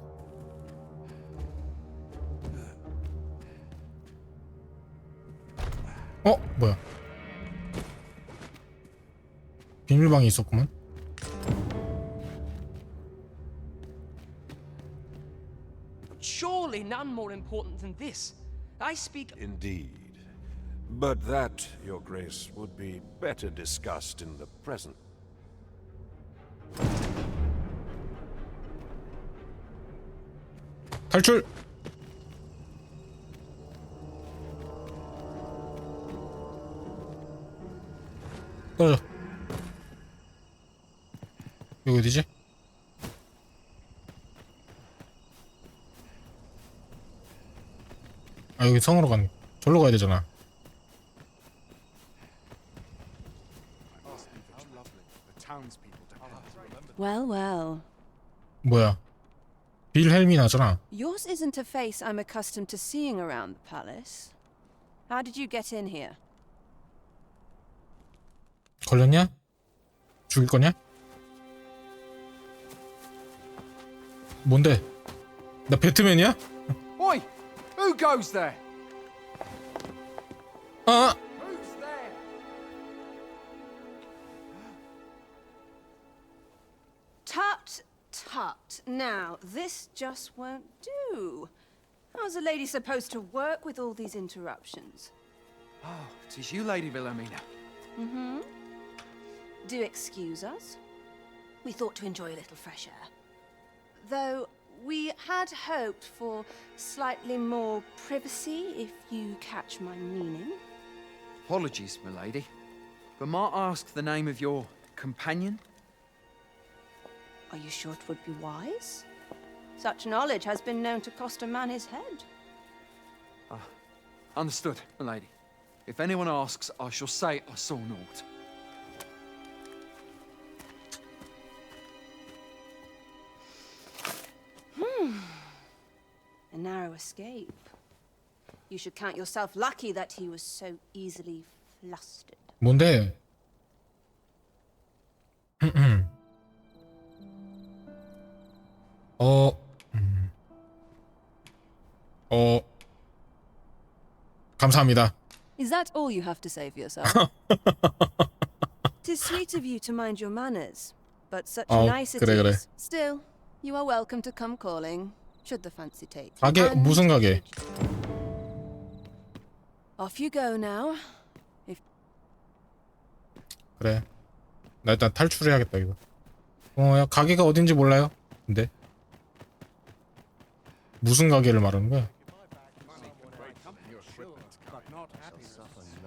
S1: 뭐야? 비밀방이 있었구만.
S5: Surely none more important than this. I speak.
S20: Indeed. But that, Your Grace, would be better discussed in the present.
S1: 탈출! 떨어져. 여기 어디지? 아, 여기 성으로 가는. 절로 가야 되잖아.
S21: Well, well.
S1: 뭐야? 빌헬미나잖아.
S21: Yours isn't a face I'm accustomed to seeing around the palace. How did you get in here?
S1: 걸렸냐? 죽일 거냐? 뭔데? 나 배트맨이야?
S4: Oi! Who goes there?
S1: 아!
S4: Who's there?
S21: Tut, tut. Now, this just won't do. How's a lady supposed to work with all these interruptions?
S4: Oh, 'tis you, Lady Wilhelmina.
S21: Mm-hmm. Do excuse us. We thought to enjoy a little fresh air. Though we had hoped for slightly more privacy, if you catch my meaning.
S4: Apologies, my lady. But might I ask the name of your companion?
S21: Are you sure it would be wise? Such knowledge has been known to cost a man his head.
S4: Understood, my lady. If anyone asks, I shall say I saw naught.
S21: A narrow escape. You should count yourself lucky that he was so easily flustered.
S1: 뭔데? 감사합니다.
S21: Is that all you have to say for yourself? 'Tis sweet of you to mind your manners, but such niceties.
S1: 그래.
S21: Still, you are welcome to come calling, should the fancy take.
S1: 가게 무슨 가게?
S21: Off you go now.
S1: 그래. 나 일단 탈출해야겠다 이거. 야, 가게가 어딘지 몰라요? 근데 무슨 가게를 말하는 거야?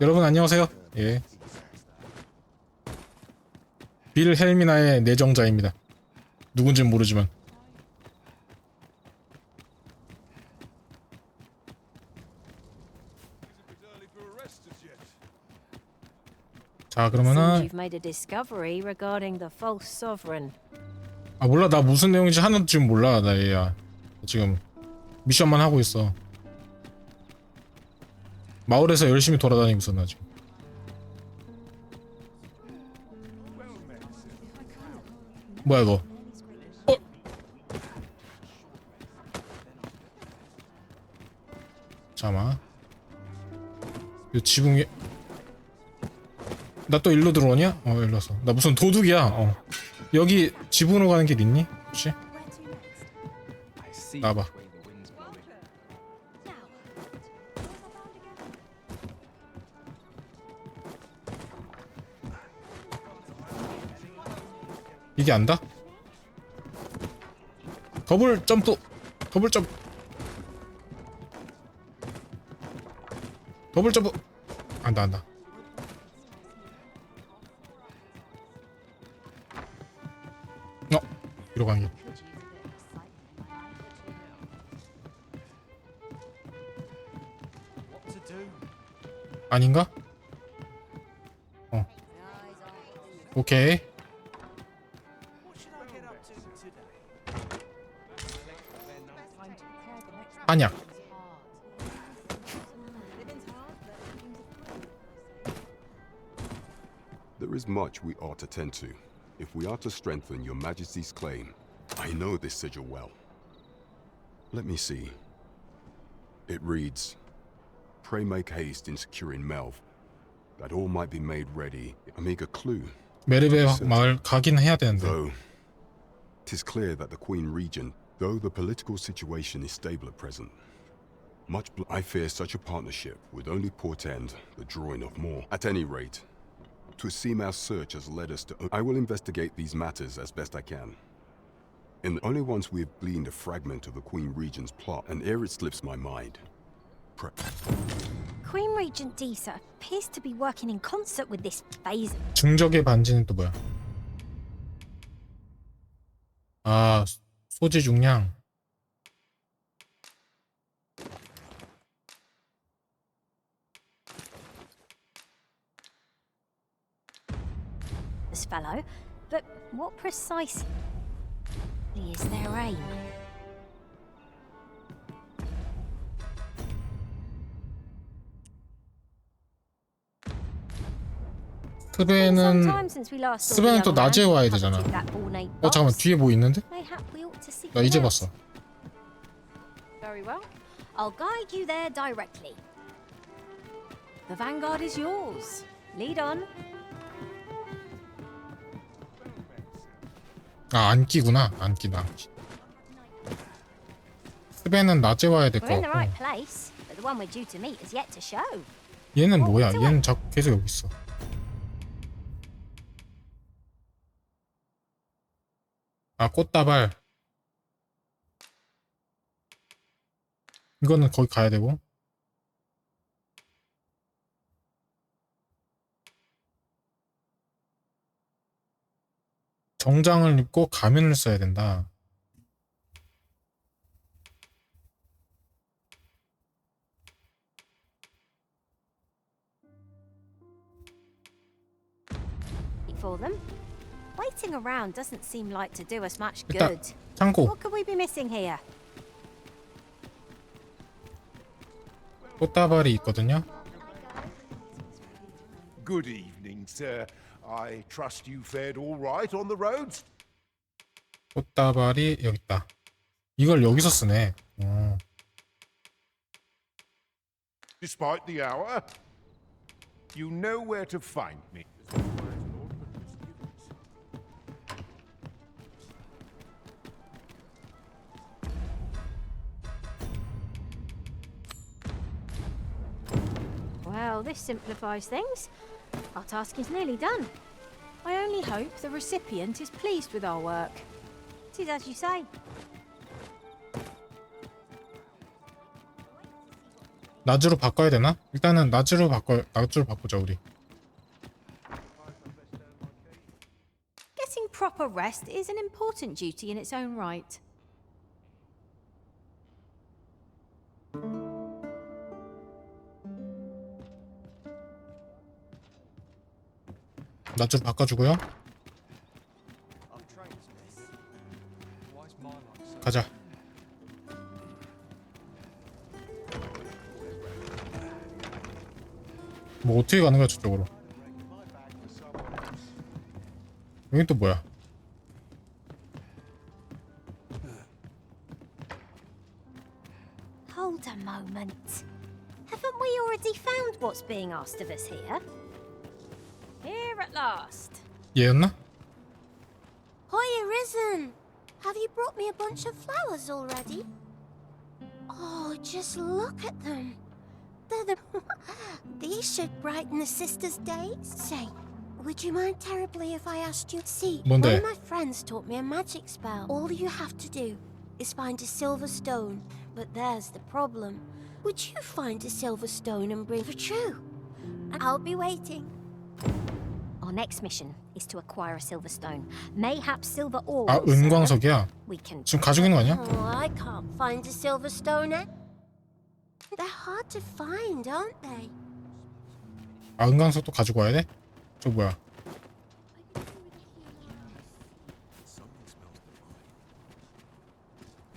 S1: 여러분 안녕하세요. 예. 빌헬미나의 내정자입니다. 누군지는 모르지만. 자, 그러면은
S3: You've made a discovery regarding the false sovereign.
S1: 아 몰라 나 무슨 내용인지 하나도 지금 몰라 나 얘야. 지금 미션만 하고 있어. 마을에서 열심히 돌아다니고 있어 나 지금. 뭐야 이거? 잠깐만. 이 지붕 위에 나 또 일로 들어오냐? 일로 왔어. 나 무슨 도둑이야. 여기 지붕으로 가는 길 있니? 혹시? 나와봐. 이게 안다? 더블 점프! 더블 점프! 더블 점프! 안다. 이리로 가는 길. 아닌가? 오케이. 한약.
S8: There is much we ought to tend to. If we are to strengthen your Majesty's claim, I know this sigil well. Let me see. It reads, "Pray make haste in securing Melv, that all might be made ready." A meager clue.
S1: 메르베 마을 가긴 해야 되는데.
S8: Though, 'tis clear that the Queen Regent, though the political situation is stable at present, I fear such a partnership would only portend the drawing of more. At any rate, 'twould seem our search has led us to. I will investigate these matters as best I can. Only once we have gleaned a fragment of the Queen Regent's plot, and ere it slips my mind.
S3: Queen Regent Disa appears to be working in concert with this phase.
S1: 중적의 반지는 또 뭐야? 아, 소지 중량.
S3: This fellow, but what precisely is their aim?
S1: 스베는 또 낮에 와야 되잖아. 잠깐만, 뒤에 뭐 있는데? 나 이제 봤어.
S3: Very well. I'll guide you there directly. The vanguard is yours. Lead on.
S1: 아, 안기구나. 안기다. 스베는 낮에 와야 될 것
S3: We're in the right
S1: 같고.
S3: place, but the one we're due to meet is yet to show.
S1: 얘는 뭐야? 얘는 자꾸 계속 여기 있어. 아, 꽃다발. 이거는 거기 가야 되고. 정장을 입고 가면을 써야 된다.
S3: For them. Waiting around doesn't seem like to do us much
S1: 일단
S3: good.
S1: 창고.
S3: What could we be missing here?
S1: 꽃다발이 있거든요.
S20: Good evening, sir. I trust you fared all right on the roads?
S1: 꽃다발이 여기 있다. 이걸 여기서 쓰네.
S20: Despite the hour, you know where to find me.
S3: Well, this simplifies things. Our task is nearly done. I only hope the recipient is pleased with our work. It is as you say.
S1: 낮으로 바꿔야 되나? 일단은 낮으로 바꾸자 우리.
S3: Getting proper rest is an important duty in its own right.
S1: 낮으로 바꿔주고요. 가자. 뭐 어떻게 가는 거야 저쪽으로? 여긴 또 뭐야?
S3: Hold a moment. Haven't we already found what's being asked of us here? Here at last.
S1: 얘였나?
S2: Hiya, Risen! Have you brought me a bunch of flowers already? Oh, just look at them. They're the... These should brighten the sisters' days. Say, would you mind terribly if I asked you? See,
S1: 뭔데?
S2: one of my friends taught me a magic spell. All you have to do is find a silver stone. But there's the problem. Would you find a silver stone and bring for true? I'll be waiting.
S3: Our next mission is to acquire a silver stone. Mayhap silver ore.
S1: 아, 은광석이야.
S3: We can.
S1: 지금 가지고 있는 거 아니야?
S2: Oh, I can't find a silver stone. They're hard to find, aren't they?
S1: 아, 은광석도 가지고 와야 돼? 저 뭐야?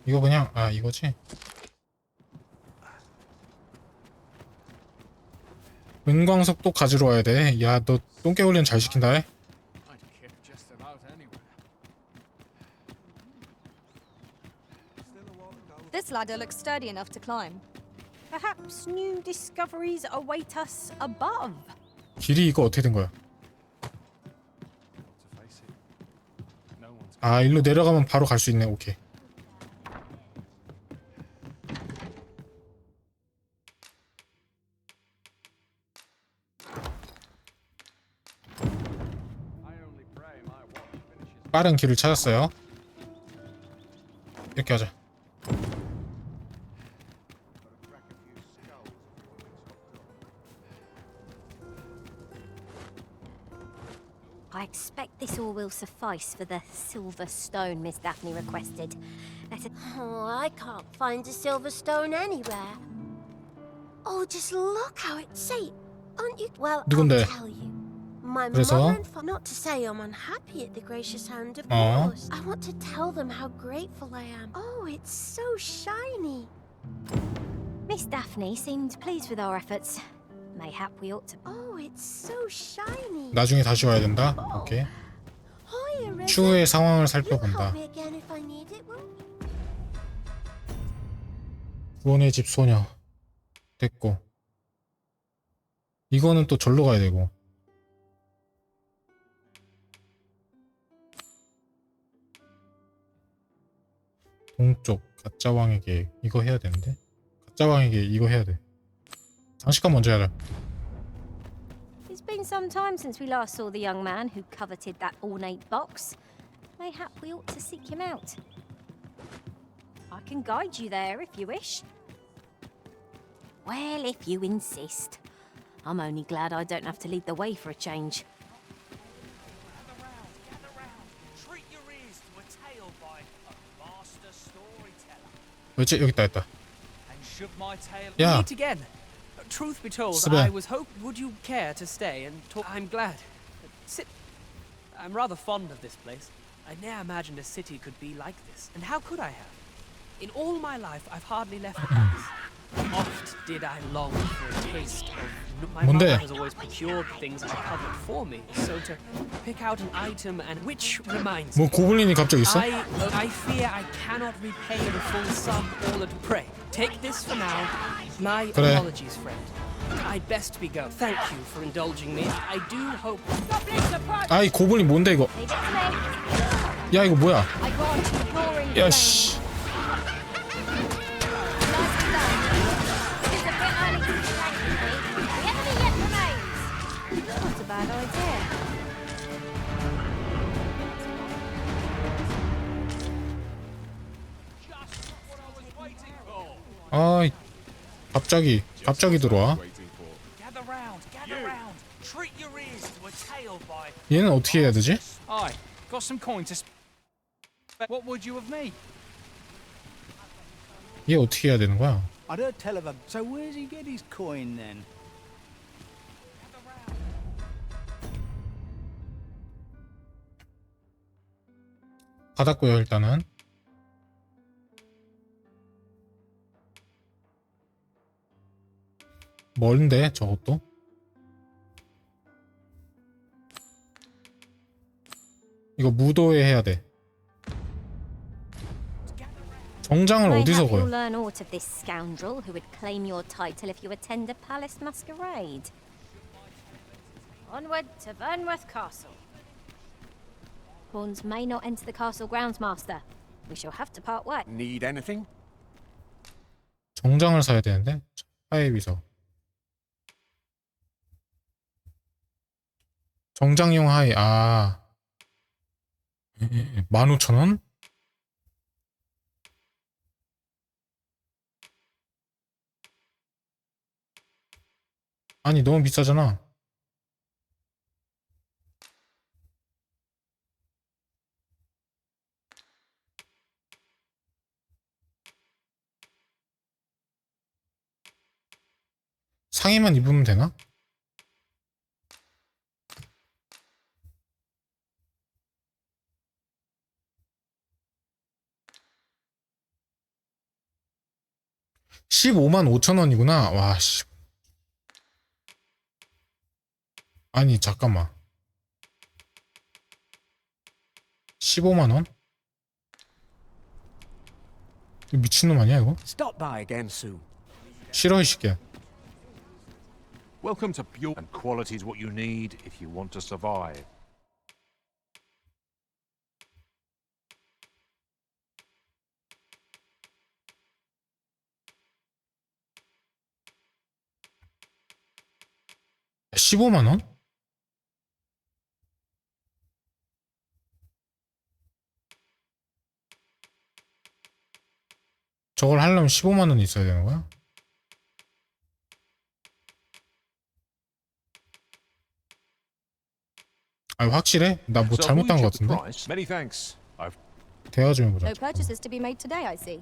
S1: 이거 그냥 이거지? 은광석도 가지러 와야 돼. 야, 너 똥개훈련 잘 시킨다 해.
S16: This ladder looks sturdy enough to climb.
S3: Perhaps new discoveries await us above.
S1: 길이 이거 어떻게 된 거야? 아, 일로 내려가면 바로 갈 수 있네. 오케이. 빠른 길을 찾았어요. 이렇게 하자.
S2: I expect this all will suffice for the silver stone Miss Daphne requested. Oh, I can't find a silver stone anywhere. Oh, just look how it's shaped. Aren't you? Well,
S1: 누군데?
S2: I'll tell you. My
S1: 그래서?
S2: mother and father. Not to say I'm unhappy at the gracious hand, of
S1: 어?
S2: course. I want to tell them how grateful I am. Oh, it's so shiny.
S3: Miss Daphne seemed pleased with our efforts. Mayhap we ought to.
S2: Oh, it's so shiny.
S1: 나중에 다시 와야 된다. 오케이.
S2: Hiya, Reza.
S1: 추후의 상황을
S2: You'll
S1: 살펴본다.
S2: help me again if I need it, won't you?
S1: 구원의 집 소녀. 됐고. 이거는 또 절로 가야 되고. 동쪽 가짜 왕의 계획. 이거 해야 되는데. 가짜 왕의 계획 이거 해야 돼. 장식감 먼저 해야 돼.
S3: It's been some time since we last saw the young man who coveted that ornate box. Mayhap we ought to seek him out. I can guide you there if you wish.
S2: Well, if you insist. I'm only glad I don't have to lead the way for a change.
S4: Gather round. Treat your ears to a tale by a master storyteller.
S1: 그렇지, 여기 있다.
S4: And should my tale
S1: 야.
S5: Meet again. Truth be told,
S1: 스베.
S5: I was hoping. Would you care to stay and talk? I'm glad. Sit. I'm rather fond of this place. I ne'er imagined a city could be like this. And how could I have? In all my life, I've hardly left the palace. Oft did I long for a taste of. My
S1: 뭔데?
S5: mother has always procured things I covered for me. So to pick out an item and which reminds
S1: 뭐
S5: me.
S1: 고블린이 갑자기 있어?
S5: I fear I cannot repay the full sum all at pray. Take this for now. My
S1: 그래.
S5: apologies, friend. I'd best be go. Thank you for indulging me. I do hope.
S1: 아이 고블린 뭔데 이거? 야 이거 뭐야?
S16: I grant you roaring
S1: 야 씨.
S3: Not a bad idea.
S1: 아이 갑자기 들어와.
S4: Gather round. Treat your ears to a tale by.
S1: 얘는 어떻게 해야 되지?
S4: Aye, got some coin to. What would you have me?
S1: 얘 어떻게 해야 되는 거야?
S7: I heard tell of him. So where's he get his coin then?
S1: 받았고요 일단은. 멀는데 저것도? 이거 무도회 해야 돼. 정장을 어디서
S3: Mayhap you'll
S1: 거요?
S3: learn aught of this scoundrel who would claim your title if you attend a palace masquerade. Onward to Burnworth Castle. Pawns may not enter the castle grounds, master. We shall have to part way.
S11: Need anything?
S1: 정장을 사야 되는데 하의 비서. 정장용 하의. 아 15,000원? 아니 너무 비싸잖아. 상의만 입으면 되나? $155,000원이구나. 와 씨. 아니 잠깐만. 15만원? 미친놈 아니야 이거?
S18: Stop by again soon.
S1: 싫어 이 새끼야.
S10: Welcome to pure and quality is what you need if you want to survive.
S1: 야, 15만 원? 저걸 하려면 15만 원 있어야 되는 거야? 아 확실해? 나 뭐 잘못한 거 같은데?
S10: Many thanks. I've
S1: 대화 좀 해보자.
S16: No purchases to be made today, I see.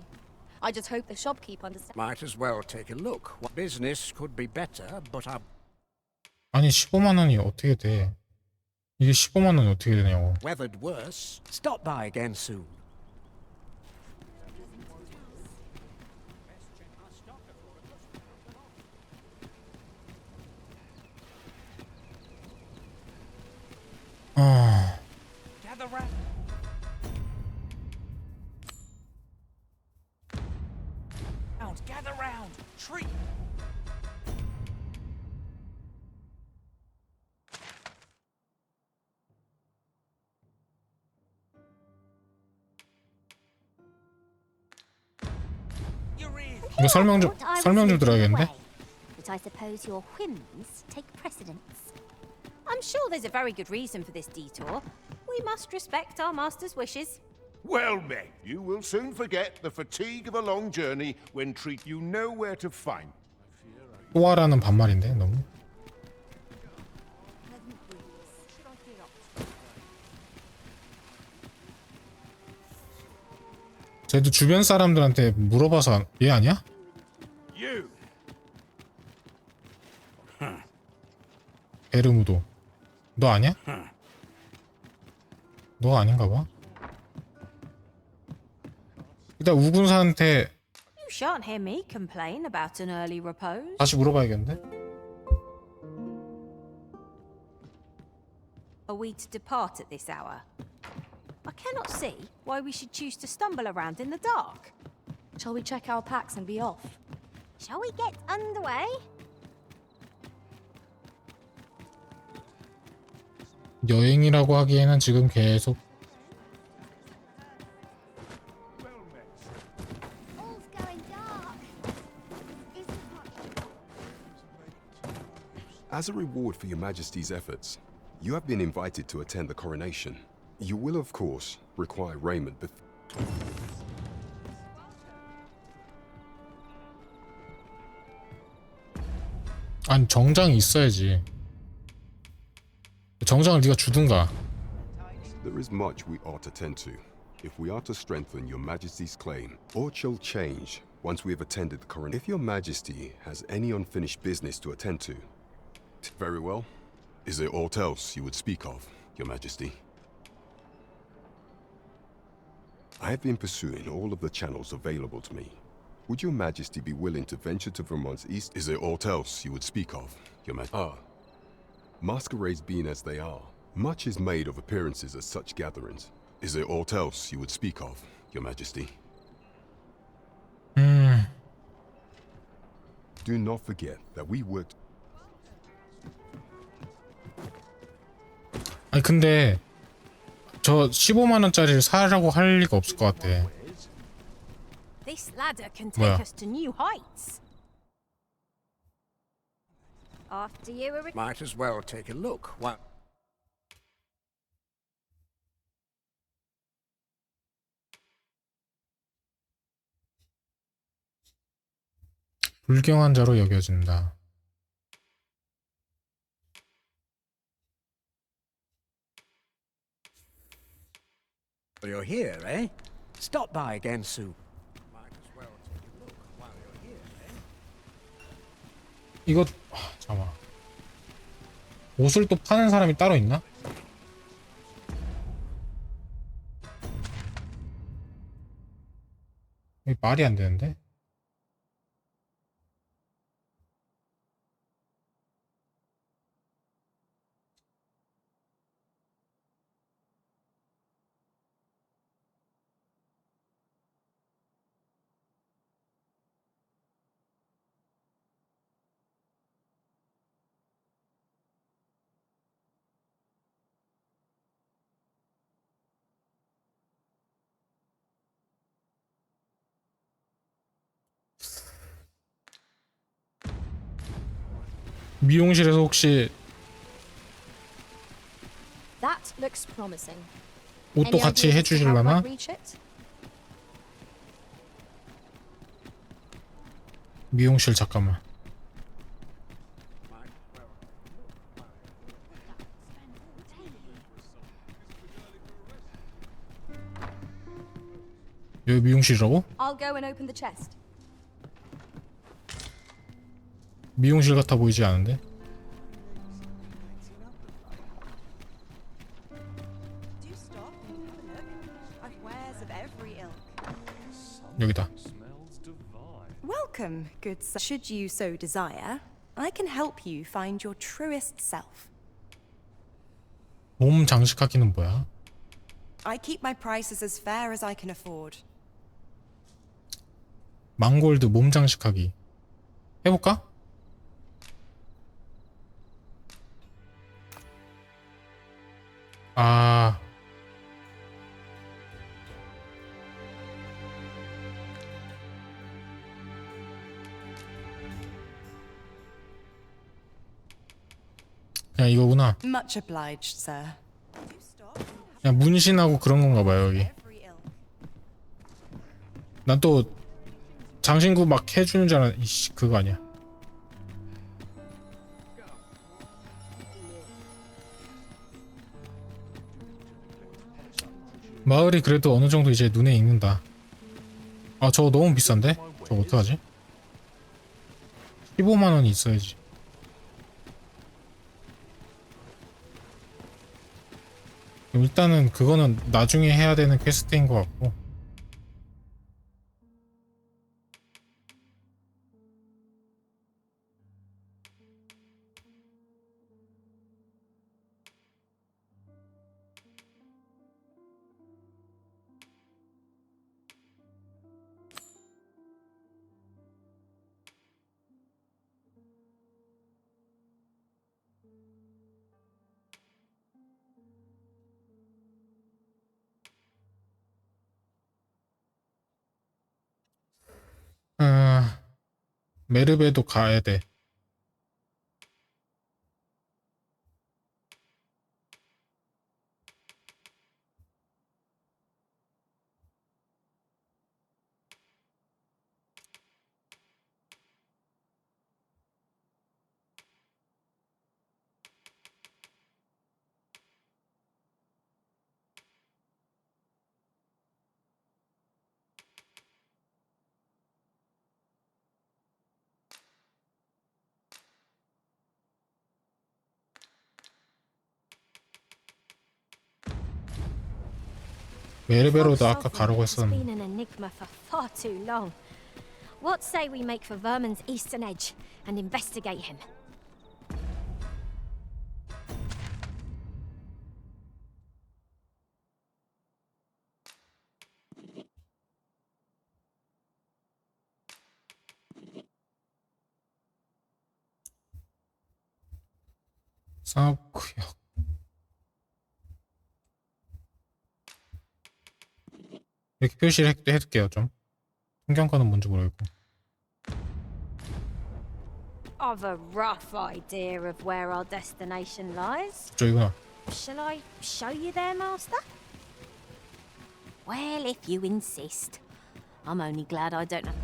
S16: I just hope the shopkeep understands.
S18: Might as well take a look. What business could be better, but I
S1: 아니 15만 원이 어떻게 돼? 이게 15만 원이 어떻게 되냐고.
S18: weathered worse. Stop by again soon.
S1: 아...
S4: Gather round. Gather round. Tree.
S1: 이거 설명 좀 들어야겠는데?
S2: But I suppose your whims take precedence.
S3: I'm sure there's a very good reason for this detour. We must respect our master's wishes.
S20: Well met. You will soon forget the fatigue of a long journey when treat you know where to find.
S1: 또 하라는 반말인데 너무. 쟤도 주변 사람들한테 물어봐서 얘 아니야?
S20: You.
S1: 에르무도. 너 아니야? 너 아닌가 봐. 일단 우군사한테
S3: You shan't hear me complain about an early repose.
S1: 다시 물어봐야겠는데?
S3: Are we to depart at this hour? I cannot see why we should choose to stumble around in the dark.
S16: Shall we check our packs and be off?
S2: Shall we get underway?
S1: 여행이라고 하기에는 지금 계속
S2: All's going dark.
S8: As a reward for your Majesty's efforts, you have been invited to attend the coronation. You will, of course, require raiment
S1: 아니 정장이 있어야지. 정장을 네가 주든가.
S8: There is much we ought to tend to, if we are to strengthen your Majesty's claim. Aught shall change once we have attended the coronation. If your Majesty has any unfinished business to attend to, very well. Is there aught else you would speak of, your Majesty? I have been pursuing all of the channels available to me. Would your Majesty be willing to venture to Vermont's east? Is there aught else you would speak of, your Majesty? Ah. Masquerades being as they are, much is made of appearances at such gatherings. Is there aught else you would speak of, your Majesty? Do not forget that we worked...
S1: 아니 근데 저 15만 원짜리를 사라고 할 리가 없을 것 같아.
S3: This ladder can take
S1: 뭐야?
S3: us to new heights.
S2: After you,
S18: Might as well take a look. What?
S1: 불경한 자로 여겨진다.
S18: You're here, eh? Stop by again soon. Might as well take a look while you're here, eh?
S1: 이거 잠깐만. 옷을 또 파는 사람이 따로 있나? 이게 말이 안 되는데? 미용실에서 혹시
S16: That looks promising.
S1: 옷도
S16: Any
S1: 같이
S16: ideas as to how I
S1: 해주실라나?
S16: might reach it?
S1: 미용실 잠깐만. 여기 미용실이라고?
S16: I'll go and open the chest.
S1: 미용실 같아 보이지 않은데? 여기다.
S13: Welcome, good sir. Should you so desire, I can help you find your truest self.
S1: 몸 장식하기는 뭐야?
S13: I keep my prices as fair as I can afford.
S1: 망골드 몸 장식하기. 해볼까? 아. 그냥 이거구나.
S13: Much obliged, sir.
S1: 그냥 문신하고 그런 건가 봐요, 여기. 난 또 장신구 막 해주는 줄 알았는데, 이씨, 그거 아니야. 마을이 그래도 어느 정도 이제 눈에 익는다. 아, 저거 너무 비싼데? 저거 어떡하지? 15만 원이 있어야지. 일단은 그거는 나중에 해야 되는 퀘스트인 것 같고. 메르베도 가야 돼. 메르베로도 아까 가라고
S3: It's been
S1: 했었는데.
S3: an enigma for far too long. What say we make for Vermin's eastern edge and investigate him?
S1: 사구역. 이렇게 표시를 해둘게요. 좀 신경과는 뭔지 모르겠고.
S3: I've a rough idea of where our destination lies.
S1: 저기구나.
S3: Shall I show you there, Master? Well, if you insist. I'm only glad I don't know.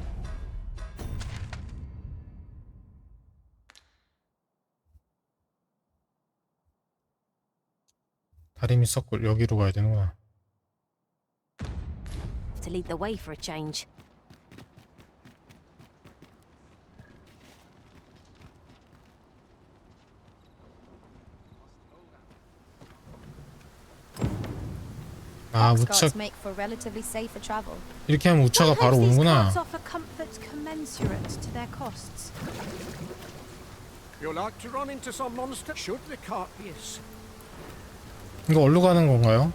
S1: 다리미 서클 여기로 가야 되는구나.
S3: To lead the way for a change.
S1: 아,
S16: Ox
S1: 우차
S16: carts make for relatively safer travel.
S1: 이렇게 하면 우차가 바로
S3: These
S1: 오는구나.
S3: carts offer comforts commensurate to their costs.
S18: You like to run into some monster? Should the cart be a
S1: 이거 어디로 가는 건가요?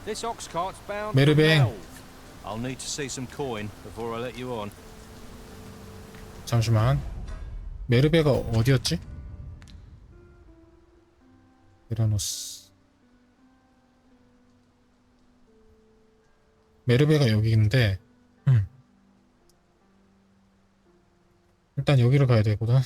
S10: This ox cart's bound
S1: 메르베.
S10: for Melve. I'll need to see some coin before I let you on.
S1: 잠시만. 메르베가 어디였지? 베라노스. 메르베가 여기인데 일단 여기로 가야 되거든.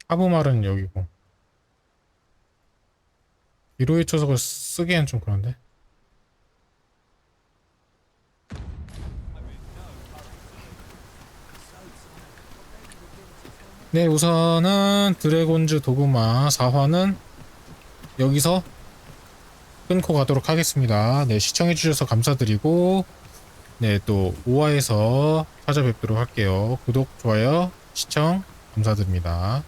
S1: 하부말은 여기고. 기로의 초석을 쓰기엔 좀 그런데. 네, 우선은 드래곤즈 도그마 4화는 여기서 끊고 가도록 하겠습니다. 네, 시청해주셔서 감사드리고, 네, 또 5화에서 찾아뵙도록 할게요. 구독, 좋아요, 시청 감사드립니다.